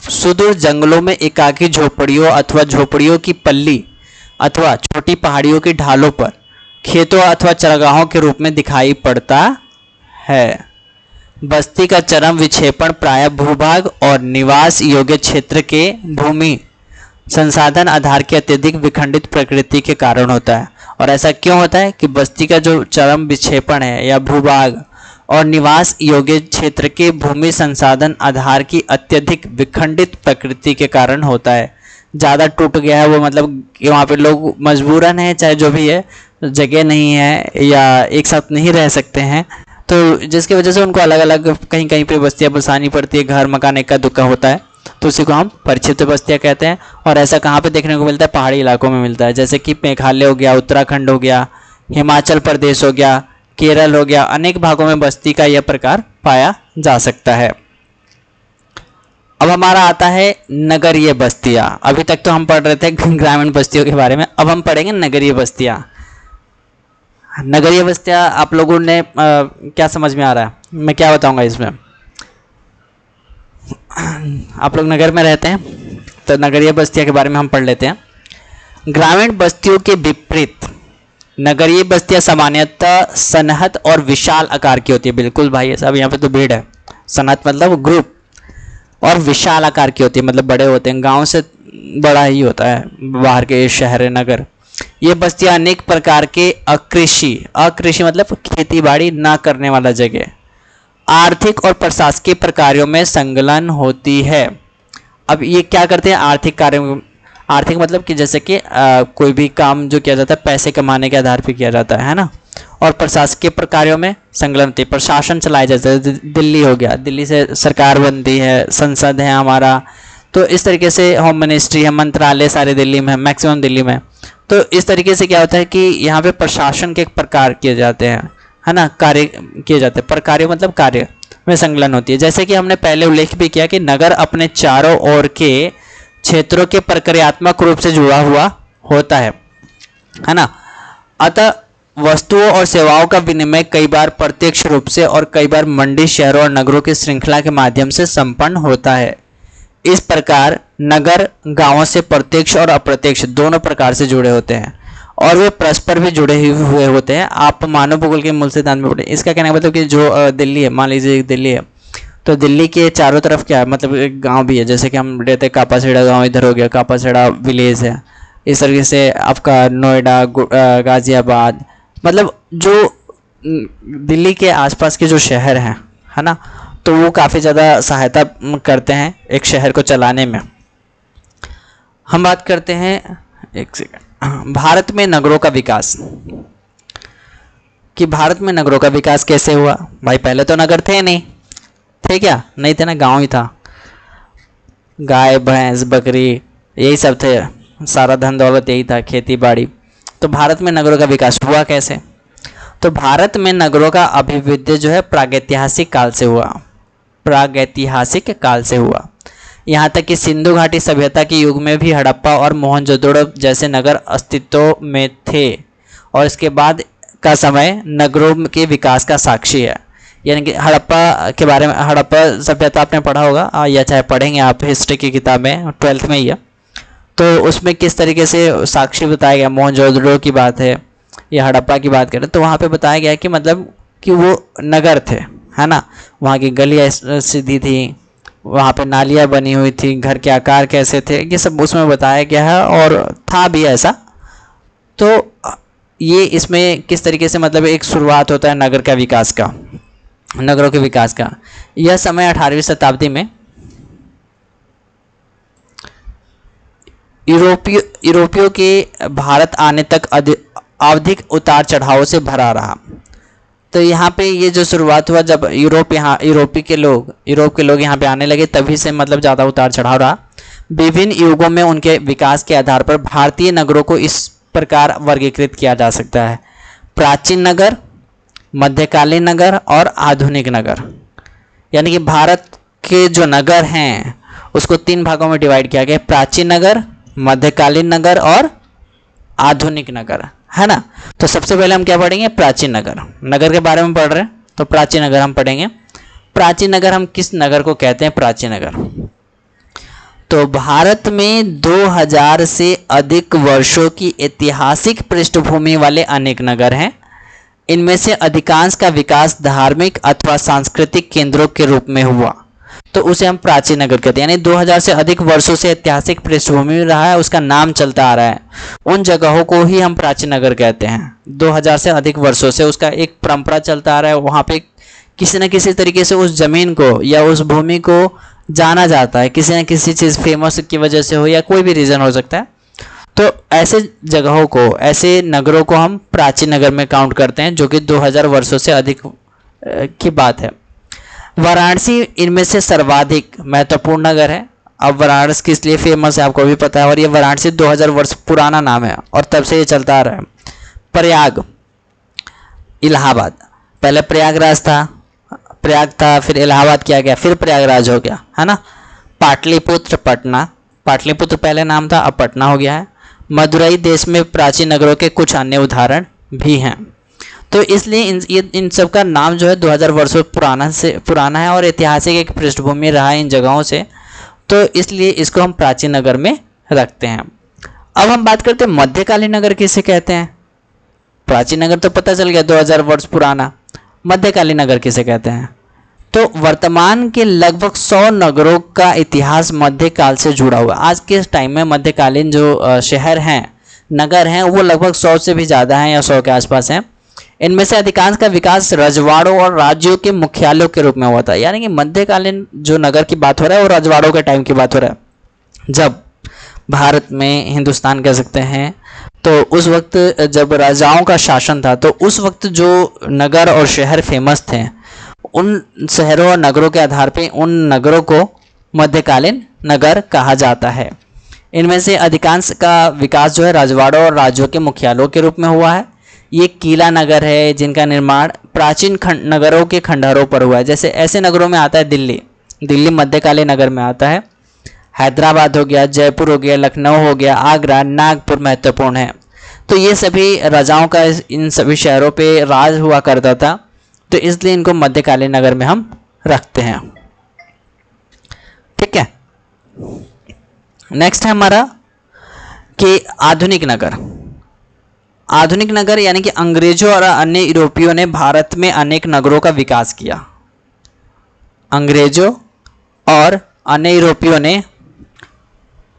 सुदूर जंगलों में एकाकी झोपड़ियों अथवा झोपड़ियों की पल्ली अथवा छोटी पहाड़ियों की ढालों पर खेतों अथवा चरागाहों के रूप में दिखाई पड़ता है। बस्ती का चरम विक्षेपण प्रायः भूभाग और निवास योग्य क्षेत्र के भूमि संसाधन आधार की अत्यधिक विखंडित प्रकृति के कारण होता है। और ऐसा क्यों होता है कि बस्ती का जो चरम विक्षेपण है या भूभाग और निवास योग्य क्षेत्र के भूमि संसाधन आधार की अत्यधिक विखंडित प्रकृति के कारण होता है। ज़्यादा टूट गया है वो, मतलब कि वहाँ पे लोग मजबूरन है, चाहे जो भी है, जगह नहीं है या एक साथ नहीं रह सकते हैं, तो जिसकी वजह से उनको अलग अलग कहीं कहीं पे बस्तियाँ बसानी पड़ती है, घर मकान एक का दुक्का होता है, तो उसी को हम परिक्षिप्त बस्तियाँ कहते हैं। और ऐसा कहाँ पे देखने को मिलता है? पहाड़ी इलाकों में मिलता है, जैसे कि मेघालय हो गया, उत्तराखंड हो गया, हिमाचल प्रदेश हो गया, केरल हो गया, अनेक भागों में बस्ती का यह प्रकार पाया जा सकता है। अब हमारा आता है नगरीय बस्तियां। अभी तक तो हम पढ़ रहे थे ग्रामीण बस्तियों के बारे में, अब हम पढ़ेंगे नगरीय बस्तियां। नगरीय बस्तियां आप लोगों ने क्या समझ में आ रहा है? मैं क्या बताऊंगा इसमें। आप लोग नगर में रहते हैं तो नगरीय बस्तियों के बारे में हम पढ़ लेते हैं। ग्रामीण बस्तियों के विपरीत नगरीय बस्तियां सामान्यतः सनहत और विशाल आकार की होती है। बिल्कुल भाई साहब, यहाँ पे तो भीड़ है। सनहत मतलब ग्रुप, और विशाल आकार की होती है, मतलब बड़े होते हैं, गांव से बड़ा ही होता है बाहर के शहर नगर। ये बस्तियां अनेक प्रकार के अकृषि मतलब खेती बाड़ी ना करने वाला जगह, आर्थिक और प्रशासकीय प्रकारों में संलग्न होती है। अब ये क्या करते हैं? आर्थिक कार्यों, आर्थिक मतलब कि जैसे कि कोई भी काम जो किया जाता है पैसे कमाने के आधार पर किया जाता है ना। और प्रशासकीय प्रकारों में संलग्न होती है, प्रशासन चलाया जाता है। दिल्ली हो गया, दिल्ली से सरकार बनती है, संसद है हमारा, तो इस तरीके से होम मिनिस्ट्री है, मंत्रालय सारे दिल्ली में है, मैक्सिमम दिल्ली में। तो इस तरीके से क्या होता है कि यहाँ पे प्रशासन के प्रकार किए जाते हैं, है ना, कार्य किए जाते हैं। प्रकार्य मतलब कार्य में संलग्न होती है। जैसे कि हमने पहले उल्लेख भी किया कि नगर अपने चारों ओर के क्षेत्रों के प्रक्रियात्मक रूप से जुड़ा हुआ होता है ना। अतः वस्तुओं और सेवाओं का विनिमय कई बार प्रत्यक्ष रूप से और कई बार मंडी, शहरों और नगरों की श्रृंखला के माध्यम से संपन्न होता है। इस प्रकार नगर गांवों से प्रत्यक्ष और अप्रत्यक्ष दोनों प्रकार से जुड़े होते हैं और वे परस्पर भी जुड़े हुए होते हैं। आप मानव भूगोल के मूल सिद्धांत में पढ़े। इसका कहना मतलब कि जो दिल्ली है, मान लीजिए दिल्ली है, तो दिल्ली के चारों तरफ क्या है, मतलब एक गाँव भी है। जैसे कि हम रहते हैं कापासेड़ा गाँव, इधर हो गया कापासेड़ा विलेज है। इस तरीके से आपका नोएडा, गाजियाबाद, मतलब जो दिल्ली के आसपास के जो शहर हैं, है ना, तो वो काफ़ी ज़्यादा सहायता करते हैं एक शहर को चलाने में। हम बात करते हैं, एक सेकंड, भारत में नगरों का विकास, कि भारत में नगरों का विकास कैसे हुआ। भाई पहले तो नगर थे नहीं, थे क्या? नहीं थे ना, गांव ही था। गाय भैंस बकरी यही सब थे, सारा धन दौलत यही था, खेती बाड़ी। तो भारत में नगरों का विकास हुआ कैसे? तो भारत में नगरों का अभिवृद्धि जो है प्रागैतिहासिक काल से हुआ, प्रागैतिहासिक काल से हुआ। यहाँ तक कि सिंधु घाटी सभ्यता के युग में भी हड़प्पा और मोहनजोदड़ो जैसे नगर अस्तित्व में थे और इसके बाद का समय नगरों के विकास का साक्षी है। यानी कि हड़प्पा के बारे में, हड़प्पा सभ्यता आपने पढ़ा होगा या चाहे पढ़ेंगे आप हिस्ट्री की किताबें, 12th में ही है, तो उसमें किस तरीके से साक्षी बताया गया। मोहनजोदड़ो की बात है या हड़प्पा की बात करें तो वहाँ पे बताया गया कि मतलब कि वो नगर थे, है ना। वहाँ की गलियाँ सीधी थी, वहाँ पे नालियाँ बनी हुई थी, घर के आकार कैसे थे, ये सब उसमें बताया गया है और था भी ऐसा। तो ये इसमें किस तरीके से मतलब एक शुरुआत होता है नगर का विकास का, नगरों के विकास का। यह समय 18वीं शताब्दी में यूरोपियों के भारत आने तक आवधिक उतार चढ़ाव से भरा रहा। तो यहाँ पे ये जो शुरुआत हुआ जब यूरोप के लोग यहाँ पे आने लगे, तभी से मतलब ज़्यादा उतार चढ़ाव रहा। विभिन्न युगों में उनके विकास के आधार पर भारतीय नगरों को इस प्रकार वर्गीकृत किया जा सकता है: प्राचीन नगर, मध्यकालीन नगर और आधुनिक नगर। यानी कि भारत के जो नगर हैं उसको 3 भागों में डिवाइड किया गया: प्राचीन नगर, मध्यकालीन नगर और आधुनिक नगर, है ना। तो सबसे पहले हम क्या पढ़ेंगे? प्राचीन नगर। नगर के बारे में पढ़ रहे हैं तो प्राचीन नगर हम पढ़ेंगे। प्राचीन नगर हम किस नगर को कहते हैं? प्राचीन नगर। तो भारत में 2000 से अधिक वर्षों की ऐतिहासिक पृष्ठभूमि वाले अनेक नगर हैं। इनमें से अधिकांश का विकास धार्मिक अथवा सांस्कृतिक केंद्रों के रूप में हुआ, तो उसे हम प्राचीन नगर कहते हैं। यानी 2000 से अधिक वर्षों से ऐतिहासिक पृष्ठभूमि में रहा है, उसका नाम चलता आ रहा है, उन जगहों को ही हम प्राचीन नगर कहते हैं। 2000 से अधिक वर्षों से उसका एक परंपरा चलता आ रहा है, वहाँ पे किसी न किसी तरीके से उस जमीन को या उस भूमि को जाना जाता है, किसी न किसी चीज़ फेमस की वजह से हो या कोई भी रीज़न हो सकता है। तो ऐसे जगहों को, ऐसे नगरों को हम प्राचीन नगर में काउंट करते हैं, जो कि 2000 वर्षों से अधिक की बात है। वाराणसी इनमें से सर्वाधिक महत्वपूर्ण नगर है। अब वाराणसी किस लिए फेमस है आपको भी पता है, और ये वाराणसी 2000 वर्ष पुराना नाम है और तब से ये चलता आ रहा है। प्रयाग, इलाहाबाद, पहले प्रयागराज था, प्रयाग था, फिर इलाहाबाद किया गया, फिर प्रयागराज हो गया, है ना। पाटलिपुत्र, पटना, पाटलिपुत्र पहले नाम था, अब पटना हो गया है। मदुरई देश में प्राचीन नगरों के कुछ अन्य उदाहरण भी हैं। तो इसलिए इन सब का नाम जो है 2000 वर्षों पुराना है और ऐतिहासिक एक पृष्ठभूमि रहा है इन जगहों से, तो इसलिए इसको हम प्राचीन नगर में रखते हैं। अब हम बात करते हैं मध्यकालीन नगर किसे कहते हैं। प्राचीन नगर तो पता चल गया 2000 वर्ष पुराना, मध्यकालीन नगर किसे कहते हैं। तो वर्तमान के लगभग 100 नगरों का इतिहास मध्यकाल से जुड़ा हुआ है। आज के टाइम में मध्यकालीन जो शहर हैं, नगर हैं, वो लगभग 100 से भी ज़्यादा हैं या 100 के आसपास हैं। इनमें से अधिकांश का विकास रजवाड़ों और राज्यों के मुख्यालयों के रूप में हुआ था। यानी कि मध्यकालीन जो नगर की बात हो रहा है वो रजवाड़ों के टाइम की बात हो रहा है, जब भारत में, हिंदुस्तान कह सकते हैं, तो उस वक्त जब राजाओं का शासन था, तो उस वक्त जो नगर और शहर फेमस थे, उन शहरों और नगरों के आधार पे उन नगरों को मध्यकालीन नगर कहा जाता है। इनमें से अधिकांश का विकास जो है रजवाड़ों और राज्यों के मुख्यालयों के रूप में हुआ है। ये किला नगर है जिनका निर्माण प्राचीन नगरों के खंडहरों पर हुआ है। जैसे ऐसे नगरों में आता है दिल्ली, दिल्ली मध्यकालीन नगर में आता है। हैदराबाद हो गया, जयपुर हो गया, लखनऊ हो गया, आगरा, नागपुर महत्वपूर्ण है। तो ये सभी राजाओं का इन सभी शहरों पे राज हुआ करता था, तो इसलिए इनको मध्यकालीन नगर में हम रखते हैं। ठीक है, नेक्स्ट है हमारा कि आधुनिक नगर। आधुनिक नगर यानी कि अंग्रेजों और अन्य यूरोपियों ने भारत में अनेक नगरों का विकास किया। अंग्रेजों और अन्य यूरोपियों ने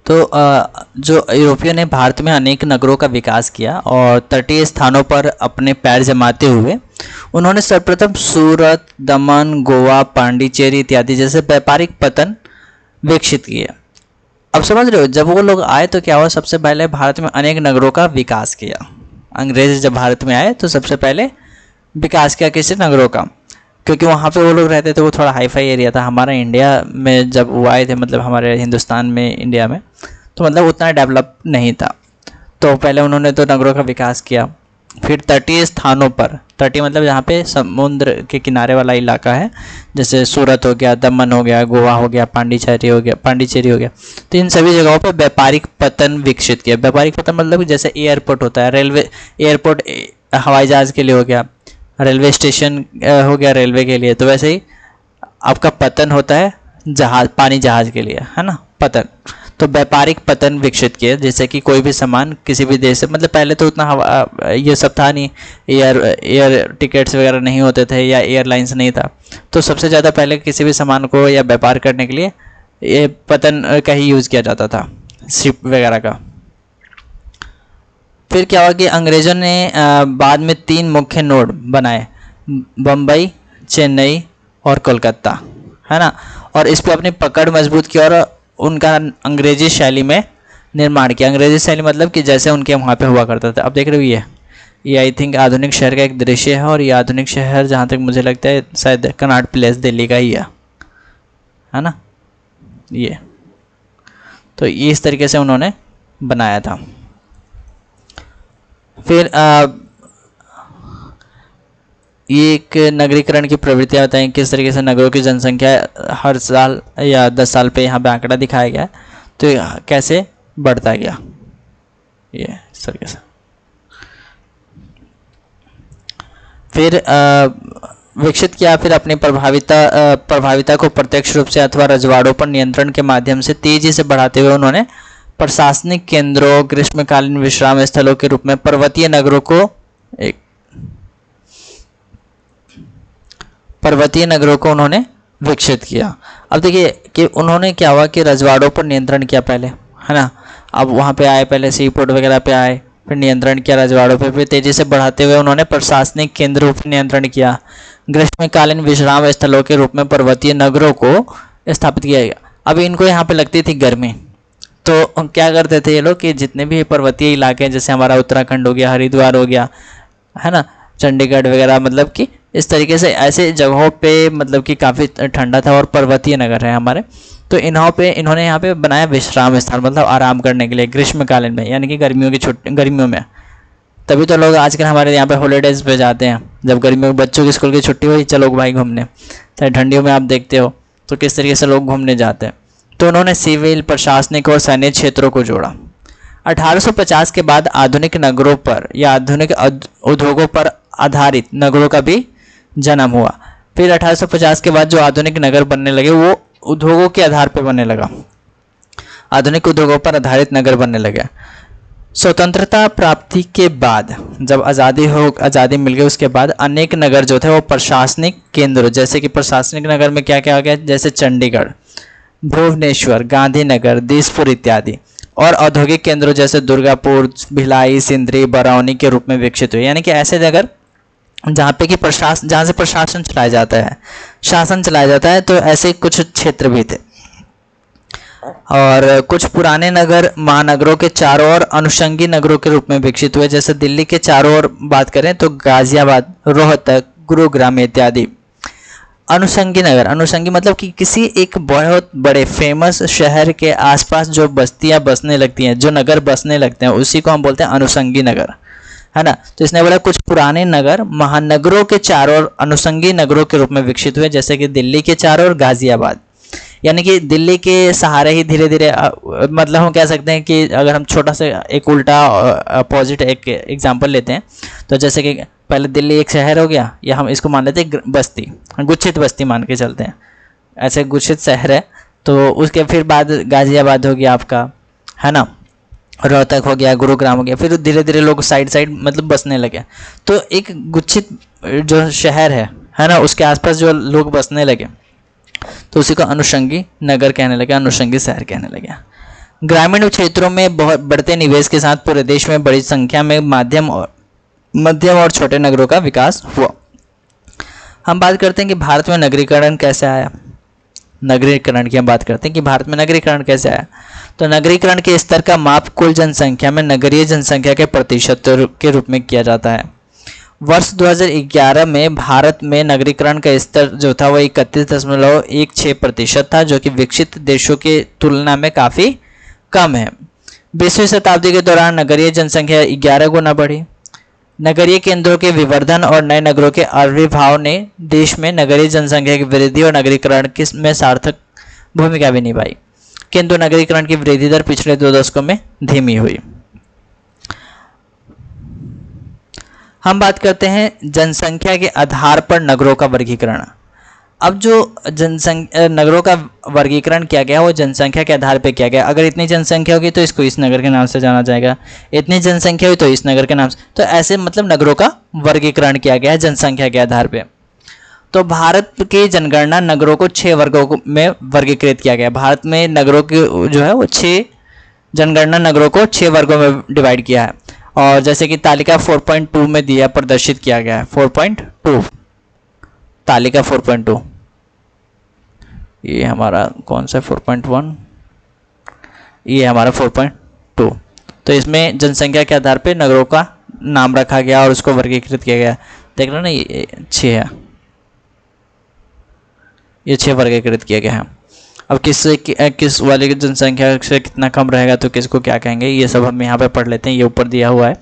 जो यूरोपियों ने भारत में अनेक नगरों का विकास किया और तटीय स्थानों पर अपने पैर जमाते हुए उन्होंने सर्वप्रथम सूरत, दमन, गोवा, पांडिचेरी इत्यादि जैसे व्यापारिक पतन विकसित किए। अब समझ रहे हो, जब वो लोग आए तो क्या हुआ, सबसे पहले भारत में अनेक नगरों का विकास किया। अंग्रेज जब भारत में आए तो सबसे पहले विकास किया किसी नगरों का, क्योंकि वहाँ पे वो लोग रहते थे, वो थोड़ा हाईफाई एरिया था। हमारा इंडिया में जब वो आए थे, मतलब हमारे हिंदुस्तान में, इंडिया में, तो मतलब उतना डेवलप नहीं था। तो पहले उन्होंने तो नगरों का विकास किया। फिर तटीय स्थानों पर, तटीय मतलब जहाँ पे समुद्र के किनारे वाला इलाका है, जैसे सूरत हो गया, दमन हो गया, गोवा हो गया, पांडिचेरी हो गया, तो इन सभी जगहों पर व्यापारिक पतन विकसित किया। व्यापारिक पतन मतलब जैसे एयरपोर्ट होता है, रेलवे एयरपोर्ट हवाई जहाज़ के लिए हो गया, रेलवे स्टेशन हो गया रेलवे के लिए, तो वैसे ही आपका पतन होता है जहाज, पानी जहाज़ के लिए, है ना, पतन। तो व्यापारिक पतन विकसित किए, जैसे कि कोई भी सामान किसी भी देश से, मतलब पहले तो उतना ये सब था नहीं, एयर टिकट्स वगैरह नहीं होते थे या एयरलाइंस नहीं था, तो सबसे ज़्यादा पहले किसी भी सामान को या व्यापार करने के लिए ये पतन का ही यूज़ किया जाता था, शिप वगैरह का। फिर क्या हुआ कि अंग्रेज़ों ने बाद में 3 मुख्य नोड बनाए, बम्बई, चेन्नई और कोलकाता, है ना, और इस पर अपनी पकड़ मजबूत की और उनका अंग्रेजी शैली में निर्माण किया। अंग्रेजी शैली मतलब कि जैसे उनके वहाँ पे हुआ करता था। अब देख रहे हो ये आई थिंक आधुनिक शहर का एक दृश्य है, और ये आधुनिक शहर जहाँ तक मुझे लगता है शायद कनॉट प्लेस दिल्ली का ही है ना। ये तो ये इस तरीके से उन्होंने बनाया था। फिर ये एक नगरीकरण की प्रवृत्तियाँ बताएं, किस तरीके से नगरों की जनसंख्या हर साल या 10 साल पे यहाँ पे आंकड़ा दिखाया गया है, तो कैसे बढ़ता गया, ये इस तरीके से। फिर विकसित किया, फिर अपनी प्रभाविता को प्रत्यक्ष रूप से अथवा रजवाड़ों पर नियंत्रण के माध्यम से तेजी से बढ़ाते हुए उन्होंने प्रशासनिक केंद्रों, ग्रीष्मकालीन विश्राम स्थलों के रूप में पर्वतीय नगरों को उन्होंने विकसित किया। अब देखिए कि उन्होंने क्या हुआ कि रजवाड़ों पर नियंत्रण किया पहले, है ना। अब वहाँ पे आए, पहले सी पोर्ट वगैरह पे आए, फिर नियंत्रण किया रजवाड़ों पे, फिर तेजी से बढ़ाते हुए उन्होंने प्रशासनिक केंद्रों पर नियंत्रण किया। ग्रीष्मकालीन विश्राम स्थलों के रूप में पर्वतीय नगरों को स्थापित किया गया। अब इनको यहाँ पे लगती थी गर्मी, तो क्या करते थे ये लोग कि जितने भी पर्वतीय इलाके हैं, जैसे हमारा उत्तराखंड हो गया, हरिद्वार हो गया, है ना, चंडीगढ़ वगैरह, मतलब कि इस तरीके से ऐसे जगहों पे मतलब कि काफ़ी ठंडा था और पर्वतीय नगर है हमारे, तो इन्होंने यहाँ पे बनाया विश्राम स्थान, मतलब आराम करने के लिए ग्रीष्मकालीन में, यानी कि गर्मियों में। तभी तो लोग आजकल हमारे यहाँ पे हॉलीडेज़ पे जाते हैं, जब गर्मियों में बच्चों की स्कूल की छुट्टी हुई, चलो भाई घूमने। चाहे ठंडियों में आप देखते हो तो किस तरीके से लोग घूमने जाते हैं। तो उन्होंने सिविल, प्रशासनिक और सैन्य क्षेत्रों को जोड़ा। 1850 के बाद आधुनिक नगरों पर या आधुनिक उद्योगों पर आधारित नगरों का भी जन्म हुआ। फिर 1850 के बाद जो आधुनिक नगर बनने लगे वो उद्योगों के आधार पर बनने लगा, आधुनिक उद्योगों पर आधारित नगर बनने लगे। स्वतंत्रता प्राप्ति के बाद जब आज़ादी मिल गई, उसके बाद अनेक नगर जो थे वो प्रशासनिक केंद्र, जैसे कि प्रशासनिक नगर में क्या क्या आ गया, जैसे चंडीगढ़, भुवनेश्वर, गांधीनगर, दिसपुर इत्यादि, और औद्योगिक केंद्रों जैसे दुर्गापुर, भिलाई, सिंदरी, बरौनी के रूप में विकसित हुए। यानी कि ऐसे नगर जहाँ से प्रशासन चलाया जाता है, शासन चलाया जाता है, तो ऐसे कुछ क्षेत्र भी थे। और कुछ पुराने नगर महानगरों के चारों ओर अनुषंगी नगरों के रूप में विकसित हुए। जैसे दिल्ली के चारों ओर बात करें तो गाजियाबाद, रोहतक, गुरुग्राम इत्यादि। अनुषंगी नगर, अनुषंगी मतलब कि किसी एक बहुत बड़े फेमस शहर के आसपास जो बस्तियां बसने लगती हैं, जो नगर बसने लगते हैं, उसी को हम बोलते हैं अनुषंगी नगर, है ना। तो इसने बोला कुछ पुराने नगर महानगरों के चारों ओर अनुषंगी नगरों के रूप में विकसित हुए, जैसे कि दिल्ली के चारों ओर गाजियाबाद, यानी कि दिल्ली के सहारे ही धीरे धीरे, मतलब हम कह सकते हैं कि अगर हम छोटा सा एक उल्टा अपोजिट एक एग्जांपल लेते हैं, तो जैसे कि पहले दिल्ली एक शहर हो गया, या हम इसको मान लेते हैं बस्ती, गुच्छित बस्ती मान के चलते हैं, ऐसे गुच्छित शहर है, तो उसके फिर बाद गाजियाबाद हो गया आपका, है ना, रोहतक हो गया, गुरुग्राम हो गया, फिर धीरे धीरे लोग साइड मतलब बसने लगे। तो एक गुच्छित जो शहर है ना, उसके आसपास जो लोग बसने लगे, तो उसी को अनुषंगी नगर कहने लगे, अनुषंगी शहर कहने लगे। ग्रामीण क्षेत्रों में बहुत बढ़ते निवेश के साथ पूरे देश में बड़ी संख्या में मध्यम और छोटे नगरों का विकास हुआ। हम बात करते हैं कि भारत में नगरीकरण कैसे आया। नगरीकरण की हम बात करते हैं कि भारत में नगरीकरण कैसे आया। तो नगरीकरण के स्तर का माप कुल जनसंख्या में नगरीय जनसंख्या के प्रतिशत के रूप में किया जाता है। वर्ष 2011 में भारत में नगरीकरण का स्तर जो था वो 31.16% था, जो कि विकसित देशों की तुलना में काफ़ी कम है। 20वीं शताब्दी के दौरान नगरीय जनसंख्या 11 गुना बढ़ी। नगरीय केंद्रों के विवर्धन और नए नगरों के आविर्भाव ने देश में नगरीय जनसंख्या की वृद्धि और नगरीकरण में सार्थक भूमिका भी निभाई, किंतु नगरीकरण की वृद्धि दर पिछले 2 दशकों में धीमी हुई। हम बात करते हैं जनसंख्या के आधार पर नगरों का वर्गीकरण। अब जो नगरों का वर्गीकरण किया गया वो जनसंख्या के आधार पर किया गया। अगर इतनी जनसंख्या होगी तो इसको इस नगर के नाम से जाना जाएगा, इतनी जनसंख्या हुई तो इस नगर के नाम से, तो ऐसे मतलब नगरों का वर्गीकरण किया गया है जनसंख्या के आधार पे। तो भारत की जनगणना नगरों को 6 वर्गों में वर्गीकृत किया गया। भारत में नगरों की जो है वो 6 जनगणना नगरों को 6 वर्गों में डिवाइड किया है, और जैसे कि तालिका 4.2 में दिया प्रदर्शित किया गया है। 4.2 तालिका 4.2, ये हमारा कौन सा 4.1, ये हमारा 4.2। तो इसमें जनसंख्या के आधार पे नगरों का नाम रखा गया और उसको वर्गीकृत किया गया। देख रहे हो ना, ये 6 है, ये 6 वर्गीकृत किया गया है। अब किस वाले की जनसंख्या से कितना कम रहेगा तो किसको क्या कहेंगे, ये सब हम यहाँ पे पढ़ लेते हैं। ये ऊपर दिया हुआ है।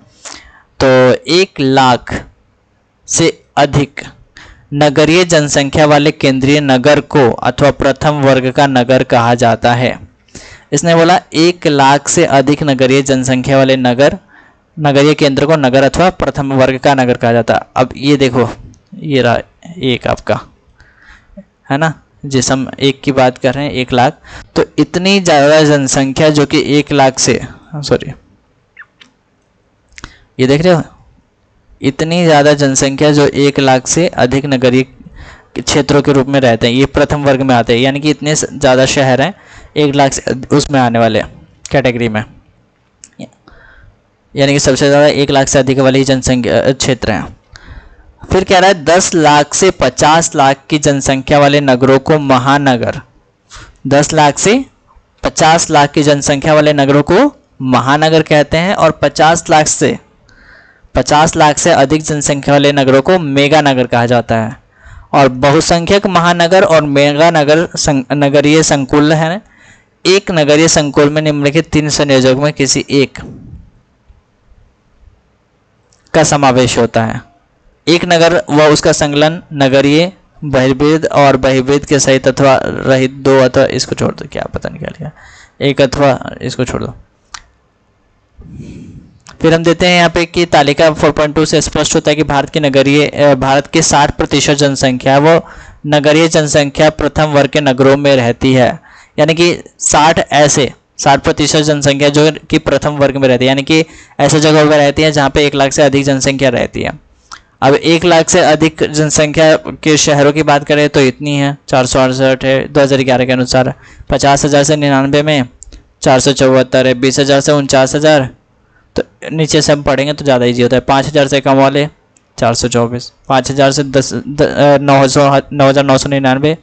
तो 1 लाख से अधिक नगरीय जनसंख्या वाले केंद्रीय नगर को अथवा प्रथम वर्ग का नगर कहा जाता है। इसने बोला 1 लाख से अधिक नगरीय जनसंख्या वाले नगरीय केंद्र को नगर अथवा प्रथम वर्ग का नगर कहा जाता है। अब ये देखो, ये रहा एक आपका, है ना, जिस हम एक की बात कर रहे हैं 1 लाख, तो इतनी ज़्यादा जनसंख्या जो कि 1 लाख से, सॉरी ये देख रहे हो, इतनी ज़्यादा जनसंख्या जो 1 लाख से अधिक नगरीय क्षेत्रों के रूप में रहते हैं, ये प्रथम वर्ग में आते हैं। यानी कि इतने ज़्यादा शहर हैं 1 लाख से उसमें आने वाले कैटेगरी में, यानी कि सबसे ज़्यादा 1 लाख से अधिक वाली जनसंख्या क्षेत्र हैं। फिर कह रहा है 10 लाख से 50 लाख की जनसंख्या वाले नगरों को महानगर, 10 लाख से 50 लाख की जनसंख्या वाले नगरों को महानगर कहते हैं, और 50 लाख से अधिक जनसंख्या वाले नगरों को मेगा नगर कहा जाता है। और बहुसंख्यक महानगर और मेगा नगर नगरीय संकुल है। एक नगरीय संकुल में निम्नलिखित 3 संयोजकों में किसी एक का समावेश होता है। एक नगर व उसका संकलन नगरीय, बहिर्भेद और बहिर्भेद के सहित अथवा रहित 2 अथवा, इसको छोड़ दो, क्या पता नहीं क्या लिया, 1 अथवा, इसको छोड़ दो। फिर हम देते हैं यहाँ पे कि तालिका 4.2 से स्पष्ट होता है कि भारत की 60% जनसंख्या है वो नगरीय जनसंख्या प्रथम वर्ग के नगरों में रहती है। यानी कि 60% जनसंख्या जो कि प्रथम वर्ग में रहती है, यानी कि ऐसे जगहों पर रहती है जहाँ पे 1 लाख से अधिक जनसंख्या रहती है। अब 1 लाख से अधिक जनसंख्या के शहरों की बात करें तो इतनी है, 468 है 2011 के अनुसार, 50,000 से 99 में 474 है, 20,000 से 49,000, तो नीचे से हम पढ़ेंगे तो ज़्यादा ईजी होता है। 5,000 से कम वाले 424, 5,000 से 9,999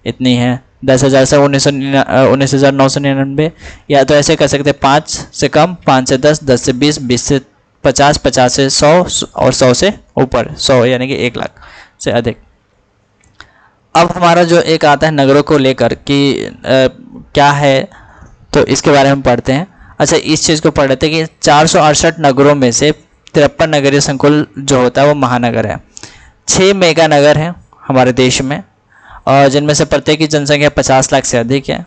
इतनी है, 10,000 से 19,999, या तो ऐसे कर सकते हैं 5 से कम, 5 से 10, 10 से 20, 20 से 50, 50 से 100 और 100 से ऊपर 100, यानी कि 1 लाख से अधिक। अब हमारा जो एक आता है नगरों को लेकर कि क्या है, तो इसके बारे में पढ़ते हैं। अच्छा, इस चीज़ को पढ़ लेते हैं कि 468 नगरों में से 53 नगरीय संकुल जो होता है वो महानगर है। 6 मेगा नगर हैं हमारे देश में, और जिनमें से प्रत्येक की जनसंख्या 50 लाख से अधिक है।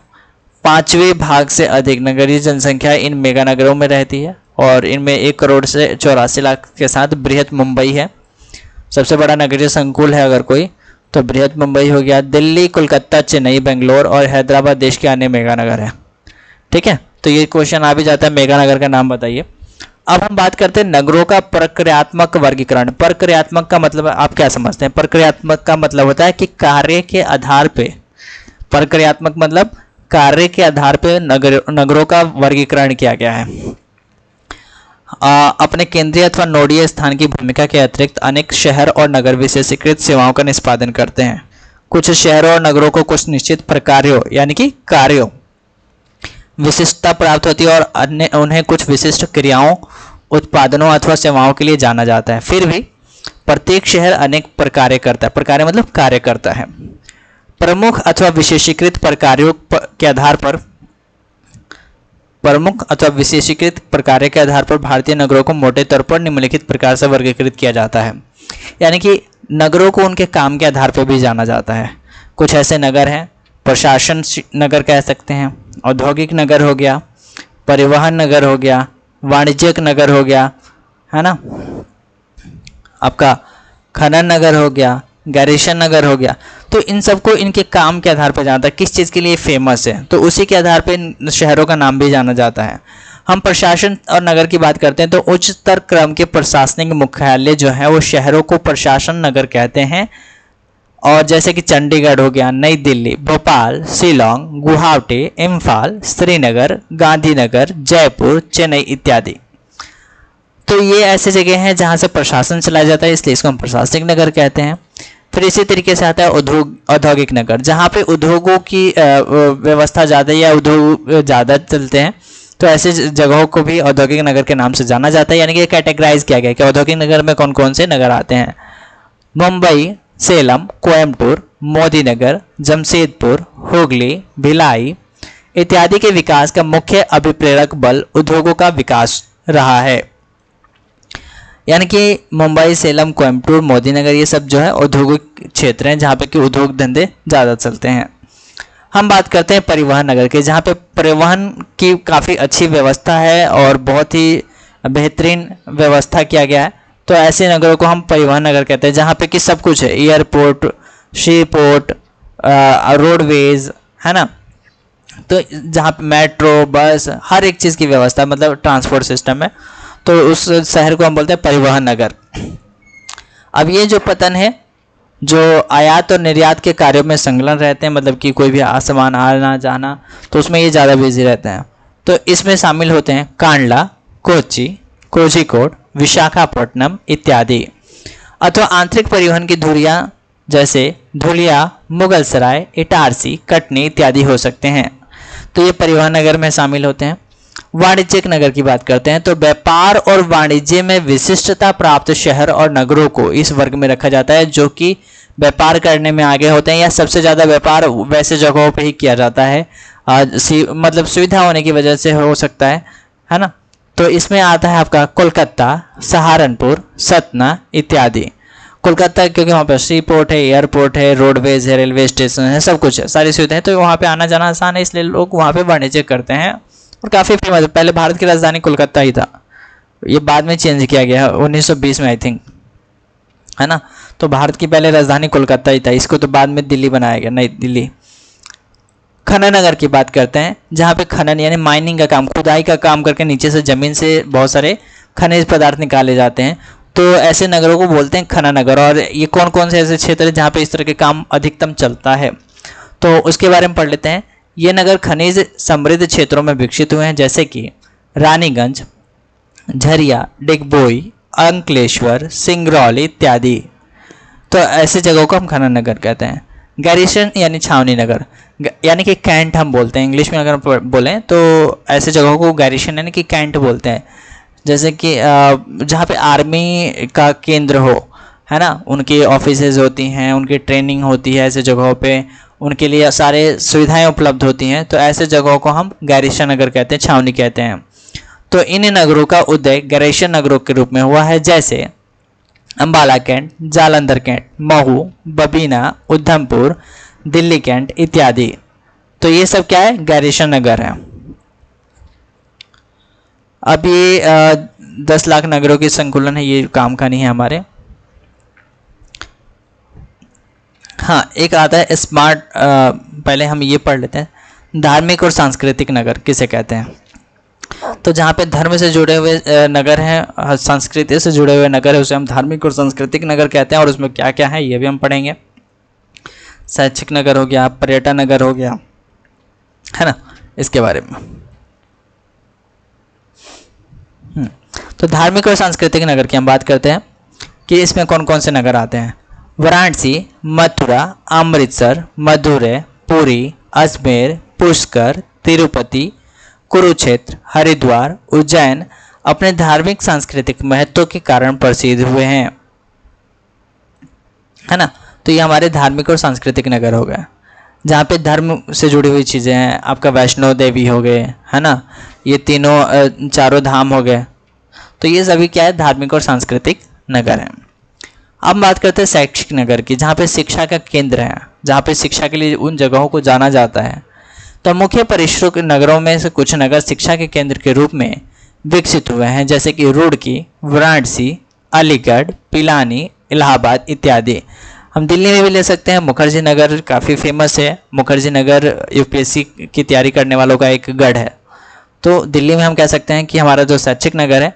5वें भाग से अधिक नगरीय जनसंख्या इन मेगा नगरों में रहती है, और इनमें 1 करोड़ से 84 लाख के साथ बृहत मुंबई है। सबसे बड़ा नगरीय संकुल है अगर कोई तो बृहत मुंबई हो गया। दिल्ली, कोलकाता, चेन्नई, बेंगलोर और हैदराबाद देश के अन्य मेगा नगर है। ठीक है, तो ये क्वेश्चन आ भी जाता है, मेगा नगर का नाम बताइए। अब हम बात करते हैं नगरों का प्रक्रियात्मक वर्गीकरण। प्रक्रियात्मक का मतलब आप क्या समझते हैं? प्रक्रियात्मक का मतलब होता है कि कार्य के आधार पे, प्रक्रियात्मक मतलब कार्य के आधार पे नगरों का वर्गीकरण किया गया है। अपने केंद्रीय अथवा नोडीय स्थान की भूमिका के अतिरिक्त अनेक शहर और नगर विशेषीकृत सेवाओं का निष्पादन करते हैं। कुछ शहरों और नगरों को कुछ निश्चित प्रकारों यानी कि कार्यों विशिष्टता प्राप्त होती है, और अन्य उन्हें कुछ विशिष्ट क्रियाओं, उत्पादनों अथवा सेवाओं के लिए जाना जाता है। फिर भी प्रत्येक शहर अनेक प्रकार्य करता है। प्रकार्य मतलब कार्य करता है। प्रमुख अथवा विशेषीकृत प्रकारों के आधार पर भारतीय नगरों को मोटे तौर पर निम्नलिखित प्रकार से वर्गीकृत किया जाता है। यानी कि नगरों को उनके काम के आधार पर भी जाना जाता है। कुछ ऐसे नगर हैं, प्रशासन नगर कह सकते हैं, औद्योगिक नगर हो गया, परिवहन नगर हो गया, वाणिज्यिक नगर हो गया, है ना, आपका खनन नगर हो गया, गैरिसन नगर हो गया। तो इन सबको इनके काम के आधार पर जाता है, किस चीज़ के लिए फेमस है, तो उसी के आधार पर इन शहरों का नाम भी जाना जाता है। हम प्रशासन और नगर की बात करते हैं तो उच्चतर क्रम के प्रशासनिक मुख्यालय जो है वो शहरों को प्रशासन नगर कहते हैं। और जैसे कि चंडीगढ़ हो गया, नई दिल्ली, भोपाल, शिलोंग, गुवाहाटी, इम्फाल, श्रीनगर, गांधीनगर, जयपुर, चेन्नई इत्यादि। तो ये ऐसे जगह हैं जहां से प्रशासन चलाया जाता है, इसलिए इसको हम प्रशासनिक नगर कहते हैं। फिर इसी तरीके से आता है औद्योगिक नगर, जहाँ पे उद्योगों की व्यवस्था ज़्यादा या उद्योग ज़्यादा चलते हैं, तो ऐसे जगहों को भी औद्योगिक नगर के नाम से जाना जाता है। यानी कि कैटेगराइज किया गया कि औद्योगिक नगर में कौन कौन से नगर आते हैं। मुंबई, सेलम, कोयम्बटूर, मोदीनगर, जमशेदपुर, हुगली, भिलाई इत्यादि के विकास का मुख्य अभिप्रेरक बल उद्योगों का विकास रहा है। यानी कि मुंबई, सेलम, कोयम्बटूर, मोदीनगर ये सब जो है औद्योगिक क्षेत्र हैं जहाँ पे कि उद्योग धंधे ज़्यादा चलते हैं। हम बात करते हैं परिवहन नगर की, जहाँ पे परिवहन की काफ़ी अच्छी व्यवस्था है और बहुत ही बेहतरीन व्यवस्था किया गया है। तो ऐसे नगरों को हम परिवहन नगर कहते हैं, जहाँ पे कि सब कुछ है, एयरपोर्ट, सी पोर्ट, रोडवेज, है ना, तो जहाँ पे मेट्रो, बस, हर एक चीज़ की व्यवस्था, मतलब ट्रांसपोर्ट सिस्टम है, तो उस शहर को हम बोलते हैं परिवहन नगर। अब ये जो पतन है, जो आयात और निर्यात के कार्यों में संलग्न रहते हैं, मतलब कि कोई भी सामान आना जाना, तो उसमें ये ज़्यादा बिजी रहते हैं। तो इसमें शामिल होते हैं कांडला, कोच्चि, कोझिकोड, विशाखापट्टनम इत्यादि। अथवा आंतरिक परिवहन की धुरियाँ जैसे धुलिया, मुगलसराय, इटारसी, कटनी इत्यादि हो सकते हैं। तो ये परिवहन नगर में शामिल होते हैं। वाणिज्यिक नगर की बात करते हैं तो व्यापार और वाणिज्य में विशिष्टता प्राप्त शहर और नगरों को इस वर्ग में रखा जाता है, जो कि व्यापार करने में आगे होते हैं, या सबसे ज़्यादा व्यापार वैसे जगहों पे ही किया जाता है, मतलब सुविधा होने की वजह से हो सकता है ना। तो इसमें आता है आपका कोलकाता, सहारनपुर, सतना इत्यादि। कोलकाता क्योंकि वहाँ पर सी पोर्ट है, एयरपोर्ट है, रोडवेज है, रेलवे स्टेशन है, सब कुछ है, सारी सुविधाएं, तो वहाँ पे आना जाना आसान है, इसलिए लोग वहाँ पे वाणिज्य करते हैं और काफ़ी फेमस है। पहले भारत की राजधानी कोलकाता ही था, ये बाद में चेंज किया गया 1920 में आई थिंक, है ना। तो भारत की पहले राजधानी कोलकाता ही था, इसको तो बाद में दिल्ली बनाया गया, नई दिल्ली। खनन नगर की बात करते हैं, जहाँ पे खनन यानी माइनिंग का काम, खुदाई का काम करके नीचे से ज़मीन से बहुत सारे खनिज पदार्थ निकाले जाते हैं, तो ऐसे नगरों को बोलते हैं खनन नगर। और ये कौन कौन से ऐसे क्षेत्र हैं जहाँ पे इस तरह के काम अधिकतम चलता है, तो उसके बारे में पढ़ लेते हैं। ये नगर खनिज समृद्ध क्षेत्रों में विकसित हुए हैं, जैसे कि रानीगंज, झरिया, डिगबोई, अंकलेश्वर, सिंगरौली इत्यादि। तो ऐसे जगहों को हम खनन नगर कहते हैं। गैरिसन यानी छावनी नगर, यानी कि कैंट हम बोलते हैं इंग्लिश में अगर बोलें तो ऐसे जगहों को गैरिसन यानी कि कैंट बोलते हैं। जैसे कि जहाँ पे आर्मी का केंद्र हो, है ना, उनकी ऑफिसेज होती हैं, उनकी ट्रेनिंग होती है, ऐसे जगहों पे उनके लिए सारे सुविधाएं उपलब्ध होती हैं, तो ऐसे जगहों को हम गैरिसन नगर कहते हैं, छावनी कहते हैं। तो इन नगरों का उदय गैरिसन नगरों के रूप में हुआ है, जैसे Ambala cantt, Jalandhar cantt, Mhow, Babina, Udhampur, Delhi cantt इत्यादि। तो ये सब क्या है, गैरिसन नगर है। अब ये 10 लाख नगरों की संकुलन है, ये काम का नहीं है हमारे। हाँ, एक आता है स्मार्ट, पहले हम ये पढ़ लेते हैं, धार्मिक और सांस्कृतिक नगर किसे कहते हैं। तो जहाँ पे धर्म से जुड़े हुए नगर हैं, संस्कृति से जुड़े हुए नगर है, उसे हम धार्मिक और सांस्कृतिक नगर कहते हैं। और उसमें क्या क्या है ये भी हम पढ़ेंगे। शैक्षिक नगर हो गया, पर्यटन नगर हो गया, है ना, इसके बारे में। तो धार्मिक और सांस्कृतिक नगर की हम बात करते हैं कि इसमें कौन कौन से नगर आते हैं। वाराणसी, मथुरा, अमृतसर, मदुरै, पुरी, अजमेर, पुष्कर, तिरुपति, कुरुक्षेत्र, हरिद्वार, उज्जैन अपने धार्मिक सांस्कृतिक महत्व के कारण प्रसिद्ध हुए हैं, है ना। तो ये हमारे धार्मिक और सांस्कृतिक नगर हो गए, जहाँ पे धर्म से जुड़ी हुई चीज़ें हैं। आपका वैष्णो देवी हो गए, है ना, ये तीनों चारों धाम हो गए। तो ये सभी क्या है, धार्मिक और सांस्कृतिक नगर हैं। अब बात करते हैं शैक्षिक नगर की, जहाँ पे शिक्षा का केंद्र है, जहाँ पे शिक्षा के लिए उन जगहों को जाना जाता है। तो मुख्य परिष्कृत नगरों में से कुछ नगर शिक्षा के केंद्र के रूप में विकसित हुए हैं, जैसे कि रुड़की, वाराणसी, अलीगढ़, पिलानी, इलाहाबाद इत्यादि। हम दिल्ली में भी ले सकते हैं, मुखर्जी नगर काफ़ी फेमस है। मुखर्जी नगर यूपीएससी की तैयारी करने वालों का एक गढ़ है। तो दिल्ली में हम कह सकते हैं कि हमारा जो शैक्षिक नगर है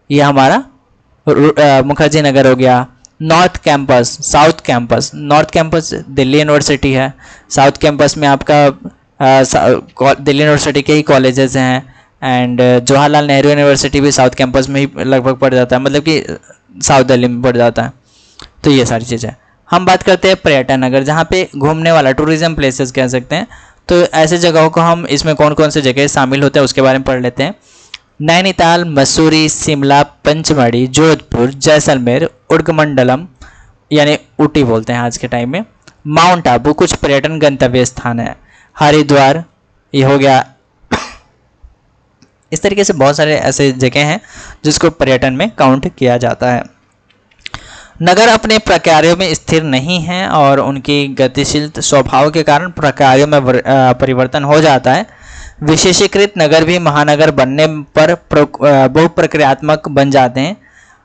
ये हमारा मुखर्जी नगर हो गया। North campus, south campus, north campus Delhi university है, साउथ कैंपस में आपका दिल्ली यूनिवर्सिटी के ही कॉलेजेस हैं, एंड जवाहरलाल नेहरू यूनिवर्सिटी भी साउथ कैंपस में ही लगभग पड़ जाता है, मतलब कि साउथ दिल्ली में पड़ जाता है। तो ये सारी चीज़ें हम बात करते हैं पर्यटन नगर, जहाँ पे घूमने वाला टूरिज्म प्लेसेस कह सकते हैं। तो ऐसे जगहों को हम, इसमें कौन कौन से जगह शामिल होते हैं उसके बारे में पढ़ लेते हैं। नैनीताल, मसूरी, शिमला, पंचमढ़ी, जोधपुर, जैसलमेर, उडगमंडलम यानी ऊटी बोलते हैं आज के टाइम में, माउंट आबू कुछ पर्यटन गंतव्य स्थान है, हरिद्वार ये हो गया। इस तरीके से बहुत सारे ऐसे जगह हैं जिसको पर्यटन में काउंट किया जाता है। नगर अपने प्रकारों में स्थिर नहीं हैं और उनकी गतिशील स्वभाव के कारण प्रकारों में परिवर्तन हो जाता है। विशेषीकृत नगर भी महानगर बनने पर बहुप्रक्रियात्मक बन जाते हैं।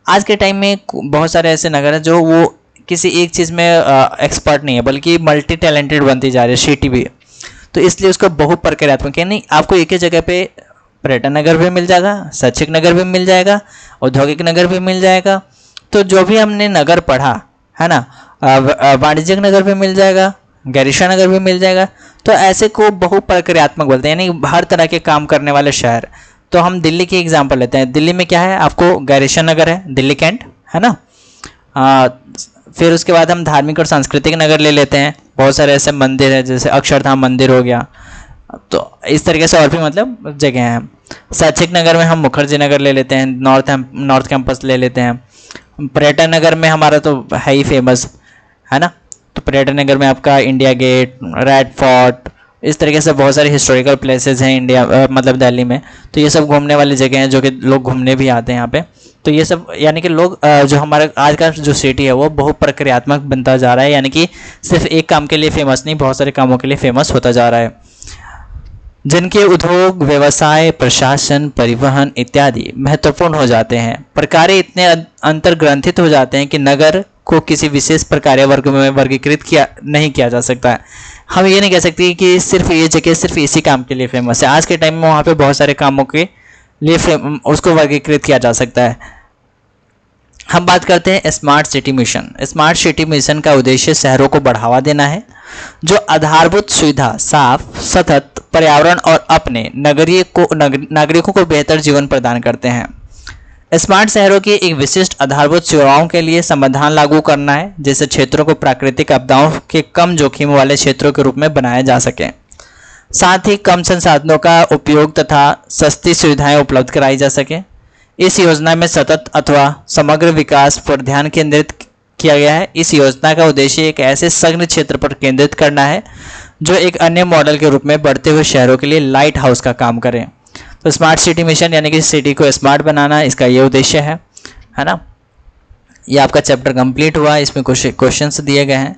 आज के टाइम में बहुत सारे ऐसे नगर हैं जो वो किसी एक चीज़ में एक्सपर्ट नहीं है, बल्कि मल्टी टैलेंटेड बनती जा रही है सिटी भी। तो इसलिए उसको बहु प्रक्रियात्मक, यानी आपको एक ही जगह पे पर्यटन नगर भी मिल जाएगा, शैक्षिक नगर भी मिल जाएगा, औद्योगिक नगर भी मिल जाएगा। तो जो भी हमने नगर पढ़ा है ना, वाणिज्यिक नगर भी मिल जाएगा, गैरिशा नगर भी मिल जाएगा। तो ऐसे को बहु प्रक्रियात्मक बोलते हैं, यानी हर तरह के काम करने वाले शहर। तो हम दिल्ली की एग्जांपल लेते हैं। दिल्ली में क्या है, आपको गैरिशा नगर है, दिल्ली कैंट है ना। फिर उसके बाद हम धार्मिक और सांस्कृतिक नगर ले लेते हैं। बहुत सारे ऐसे मंदिर हैं, जैसे अक्षरधाम मंदिर हो गया। तो इस तरीके से और भी मतलब जगह हैं। शैक्षिक नगर में हम मुखर्जी नगर ले लेते हैं, नॉर्थ कैंपस ले लेते हैं। पर्यटन नगर में हमारा तो है ही फेमस है ना। तो पर्यटन नगर में आपका इंडिया गेट, रेड फोर्ट, इस तरीके से बहुत सारे हिस्टोरिकल प्लेसेस हैं इंडिया मतलब दिल्ली में। तो ये सब घूमने वाली जगह हैं जो कि लोग घूमने भी आते हैं यहाँ पे। तो ये सब यानी कि लोग जो हमारा आज का जो सिटी है वो बहुत प्रक्रियात्मक बनता जा रहा है, यानी कि सिर्फ एक काम के लिए फेमस नहीं, बहुत सारे कामों के लिए फेमस होता जा रहा है, जिनके उद्योग, व्यवसाय, प्रशासन, परिवहन इत्यादि महत्वपूर्ण हो जाते हैं। प्रकार्य इतने अंतर्ग्रंथित हो जाते हैं कि नगर को किसी विशेष प्रकार्य वर्ग में वर्गीकृत नहीं किया जा सकता है। हम ये नहीं कह सकते कि सिर्फ ये जगह सिर्फ इसी काम के लिए फेमस है। आज के टाइम में वहाँ पे बहुत सारे कामों के लिए उसको वर्गीकृत किया जा सकता है। हम बात करते हैं smart city mission. Smart city mission का उद्देश्य शहरों को बढ़ावा देना है जो आधारभूत सुविधा, साफ, सतत पर्यावरण और अपने नागरिकों को बेहतर जीवन प्रदान करते हैं। स्मार्ट शहरों की एक विशिष्ट आधारभूत सेवाओं के लिए समाधान लागू करना है, जिससे क्षेत्रों को प्राकृतिक आपदाओं के कम जोखिम वाले क्षेत्रों के रूप में बनाया जा सके। साथ ही कम संसाधनों का उपयोग तथा सस्ती सुविधाएं उपलब्ध कराई जा सके। इस योजना में सतत अथवा समग्र विकास पर ध्यान केंद्रित किया गया है। इस योजना का उद्देश्य एक ऐसे संघ क्षेत्र पर केंद्रित करना है जो एक अन्य मॉडल के रूप में बढ़ते हुए शहरों के लिए लाइट हाउस का काम करें। तो स्मार्ट सिटी मिशन यानी कि सिटी को स्मार्ट बनाना, इसका ये उद्देश्य है ना। ये आपका चैप्टर कंप्लीट हुआ। इसमें कुछ क्वेश्चंस दिए गए हैं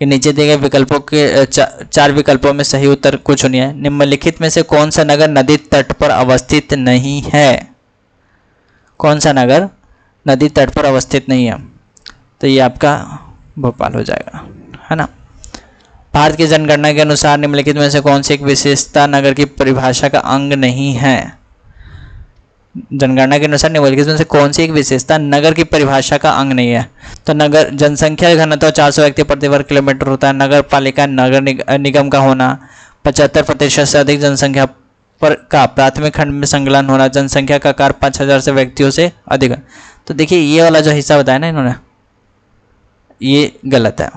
कि नीचे दिए गए विकल्पों के चार विकल्पों में सही उत्तर को चुनिए। निम्नलिखित में से कौन सा नगर नदी तट पर अवस्थित नहीं है? कौन सा नगर नदी तट पर अवस्थित नहीं है? तो ये आपका भोपाल हो जाएगा, है ना। भारत की जनगणना के अनुसार निम्नलिखित में से कौन सी एक विशेषता नगर की परिभाषा का अंग नहीं है? जनगणना के अनुसार निम्नलिखित में से कौन सी एक विशेषता नगर की परिभाषा का अंग नहीं है? तो नगर जनसंख्या घनत्व 400 व्यक्ति प्रति वर्ग किलोमीटर होता है। नगर पालिका नगर निगम का होना, 75% से अधिक जनसंख्या पर का प्राथमिक खंड में संकलन होना, जनसंख्या का आकार 5000 से व्यक्तियों से अधिक। तो देखिए ये वाला जो हिस्सा बताया ना इन्होंने, ये गलत है,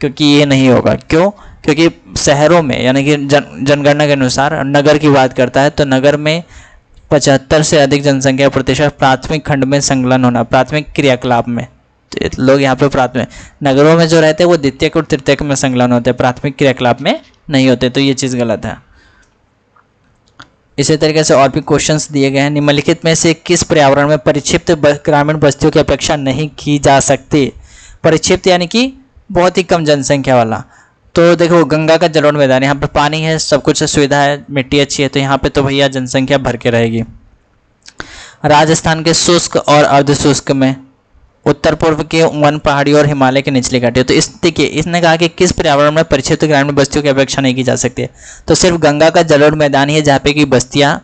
क्योंकि ये नहीं होगा। क्यों? क्योंकि शहरों में यानी कि जनगणना के अनुसार नगर की बात करता है, तो नगर में 75 से अधिक जनसंख्या प्रतिशत प्राथमिक खंड में संकलन होना, प्राथमिक क्रियाकलाप में। तो लोग यहाँ पे प्राथमिक नगरों में जो रहते हैं वो द्वितीयक और तृतीयक में संकलन होते हैं, प्राथमिक क्रियाकलाप में नहीं होते। तो ये चीज़ गलत है। इसी तरीके से और भी क्वेश्चंस दिए गए हैं। निम्नलिखित में से किस पर्यावरण में परिक्षिप्त ग्रामीण बस्तियों की अपेक्षा नहीं की जा सकती? परिक्षिप्त यानी कि बहुत ही कम जनसंख्या वाला। तो देखो गंगा का जलोढ़ मैदान, यहाँ पे पानी है, सब कुछ सुविधा है, मिट्टी अच्छी है, तो यहाँ पे तो भैया जनसंख्या भर के रहेगी। राजस्थान के शुष्क और अर्ध शुष्क में, उत्तर पूर्व के वन पहाड़ियों और हिमालय के निचली घाटियों। तो इस देखिए इसने कहा कि किस पर्यावरण में परिक्षिप्त ग्रामीण बस्तियों की अपेक्षा नहीं की जा सकती है। तो सिर्फ गंगा का जलोढ़ मैदान ही है जहाँ पे की बस्तियाँ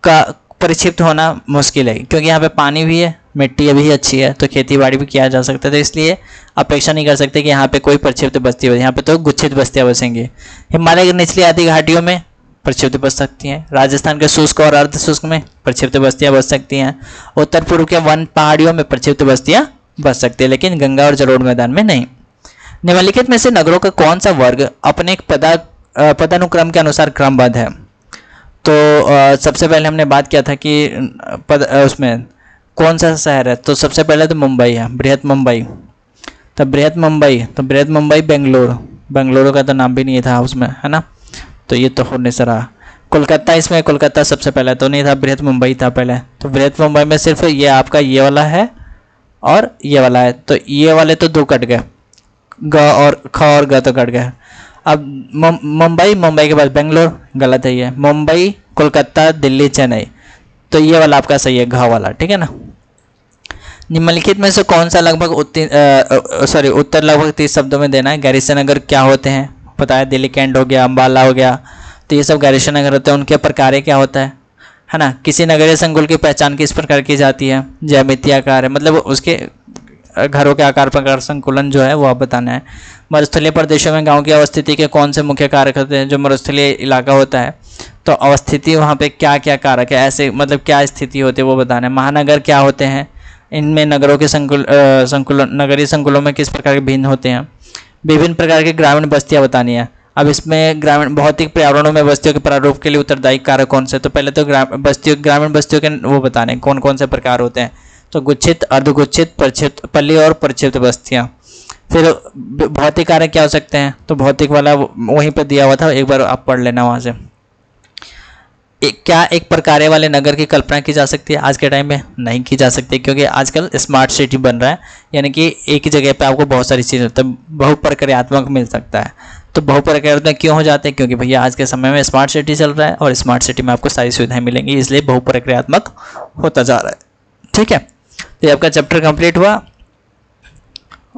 का परिक्षिप्त होना मुश्किल है, क्योंकि यहाँ पे पानी भी है, मिट्टी भी अच्छी है, तो खेती बाड़ी भी किया जा सकता है। तो इसलिए अपेक्षा नहीं कर सकते कि यहाँ पे कोई परिक्षिप्त बस्ती हो। यहाँ पे तो गुच्छित बस्तियाँ बसेंगी। हिमालय की निचली आधी घाटियों में परिक्षिप्त बस सकती हैं। राजस्थान के शुष्क और अर्ध शुष्क में परिक्षिप्त बस्तियाँ बस सकती हैं। उत्तर पूर्व के वन पहाड़ियों में परिक्षिप्त बस्तियाँ बस सकती है, लेकिन गंगा और जलोढ़ मैदान में नहीं। निम्नलिखित में से नगरों का कौन सा वर्ग अपने एक पदानुक्रम के अनुसार क्रमबद्ध है? तो सबसे पहले हमने बात किया था कि उसमें कौन सा शहर है, तो सबसे पहले तो मुंबई है, बृहत मुंबई। तो बृहत मुंबई बेंगलुरु का तो नाम भी नहीं था उसमें, है ना। तो ये तो होने से रहा। कोलकाता, इसमें कोलकाता सबसे पहले तो नहीं था, बृहत मुंबई था पहले। तो बृहत मुंबई में सिर्फ ये आपका ये वाला है और ये वाला है, तो ये वाले तो दो कट गए, ग और ख और ग तो कट गए। अब मुंबई के बाद बेंगलोर, गलत है ये। मुंबई, कोलकाता, दिल्ली, चेन्नई, तो ये वाला आपका सही है, घ वाला, ठीक है ना। निम्नलिखित में से कौन सा लगभग उत्तर लगभग 30 शब्दों में देना है। गैरिसन नगर क्या होते हैं पता है, दिल्ली कैंट हो गया, अम्बाला हो गया, तो ये सब गैरिसन नगर होते हैं। उनके प्रकार क्या होता है ना। किसी नगरीय संकुल की पहचान किस प्रकार की जाती है, ज्यामितीय आकार है, मतलब उसके घरों के आकार प्रकार संकुलन जो है वो आप बताना है। मरुस्थलीय प्रदेशों में गांव की अवस्थिति के कौन से मुख्य कारक होते हैं। जो मरुस्थलीय इलाका होता है तो अवस्थिति वहाँ पे क्या क्या कारक है, ऐसे मतलब क्या स्थिति होती है वो बताना है। महानगर क्या होते हैं, इनमें नगरों के संकुलन नगरीय संकुलों में किस प्रकार के भिन्न होते हैं। विभिन्न प्रकार की ग्रामीण बस्तियाँ बतानी है। अब इसमें ग्रामीण भौतिक पर्यावरणों में बस्तियों के प्रारूप के लिए उत्तरदायी कारक कौन से। तो पहले तो ग्रामीण बस्तियों के वो बताने कौन कौन से प्रकार होते हैं। तो गुच्छित, अर्धगुच्छित, प्रक्षिप्त, पल्ली और प्रक्षिप्त बस्तियाँ। फिर भौतिक कारक क्या हो सकते हैं, तो भौतिक वाला वहीं पर दिया हुआ था, एक बार आप पढ़ लेना वहाँ से। क्या एक प्रकार्य वाले नगर की कल्पना की जा सकती है। आज के टाइम में नहीं की जा सकती, क्योंकि आजकल स्मार्ट सिटी बन रहा है, यानी कि एक ही जगह पे आपको बहुत सारी चीज़ें तो बहुप्रक्रियात्मक मिल सकता है। तो बहुप्रक्रियात्मक क्यों हो जाते हैं, क्योंकि भैया आज के समय में स्मार्ट सिटी चल रहा है और स्मार्ट सिटी में आपको सारी सुविधाएं मिलेंगी, इसलिए बहुप्रक्रियात्मक होता जा रहा है। ठीक है, तो ये आपका चैप्टर कंप्लीट हुआ।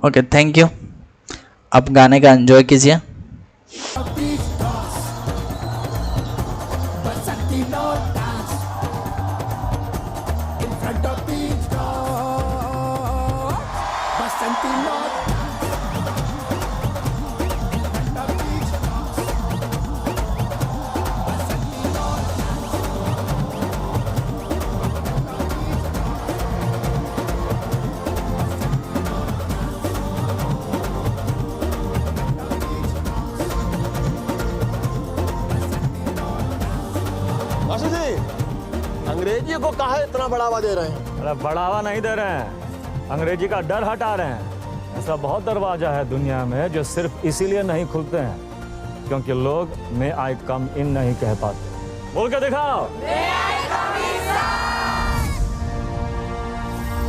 Okay, thank you. आप गाने का एंजॉय कीजिए। Basanti no dance in front of beach dog. Basanti no master ji, अंग्रेजी को काहे इतना बढ़ावा दे रहे हैं? अरे बढ़ावा नहीं दे रहे हैं, अंग्रेजी का डर हटा रहे हैं। ऐसा बहुत दरवाजा है दुनिया में जो सिर्फ इसीलिए नहीं खुलते हैं क्योंकि लोग मे आई कम इन नहीं कह पाते। बोल के दिखाओ। May I come in, sir?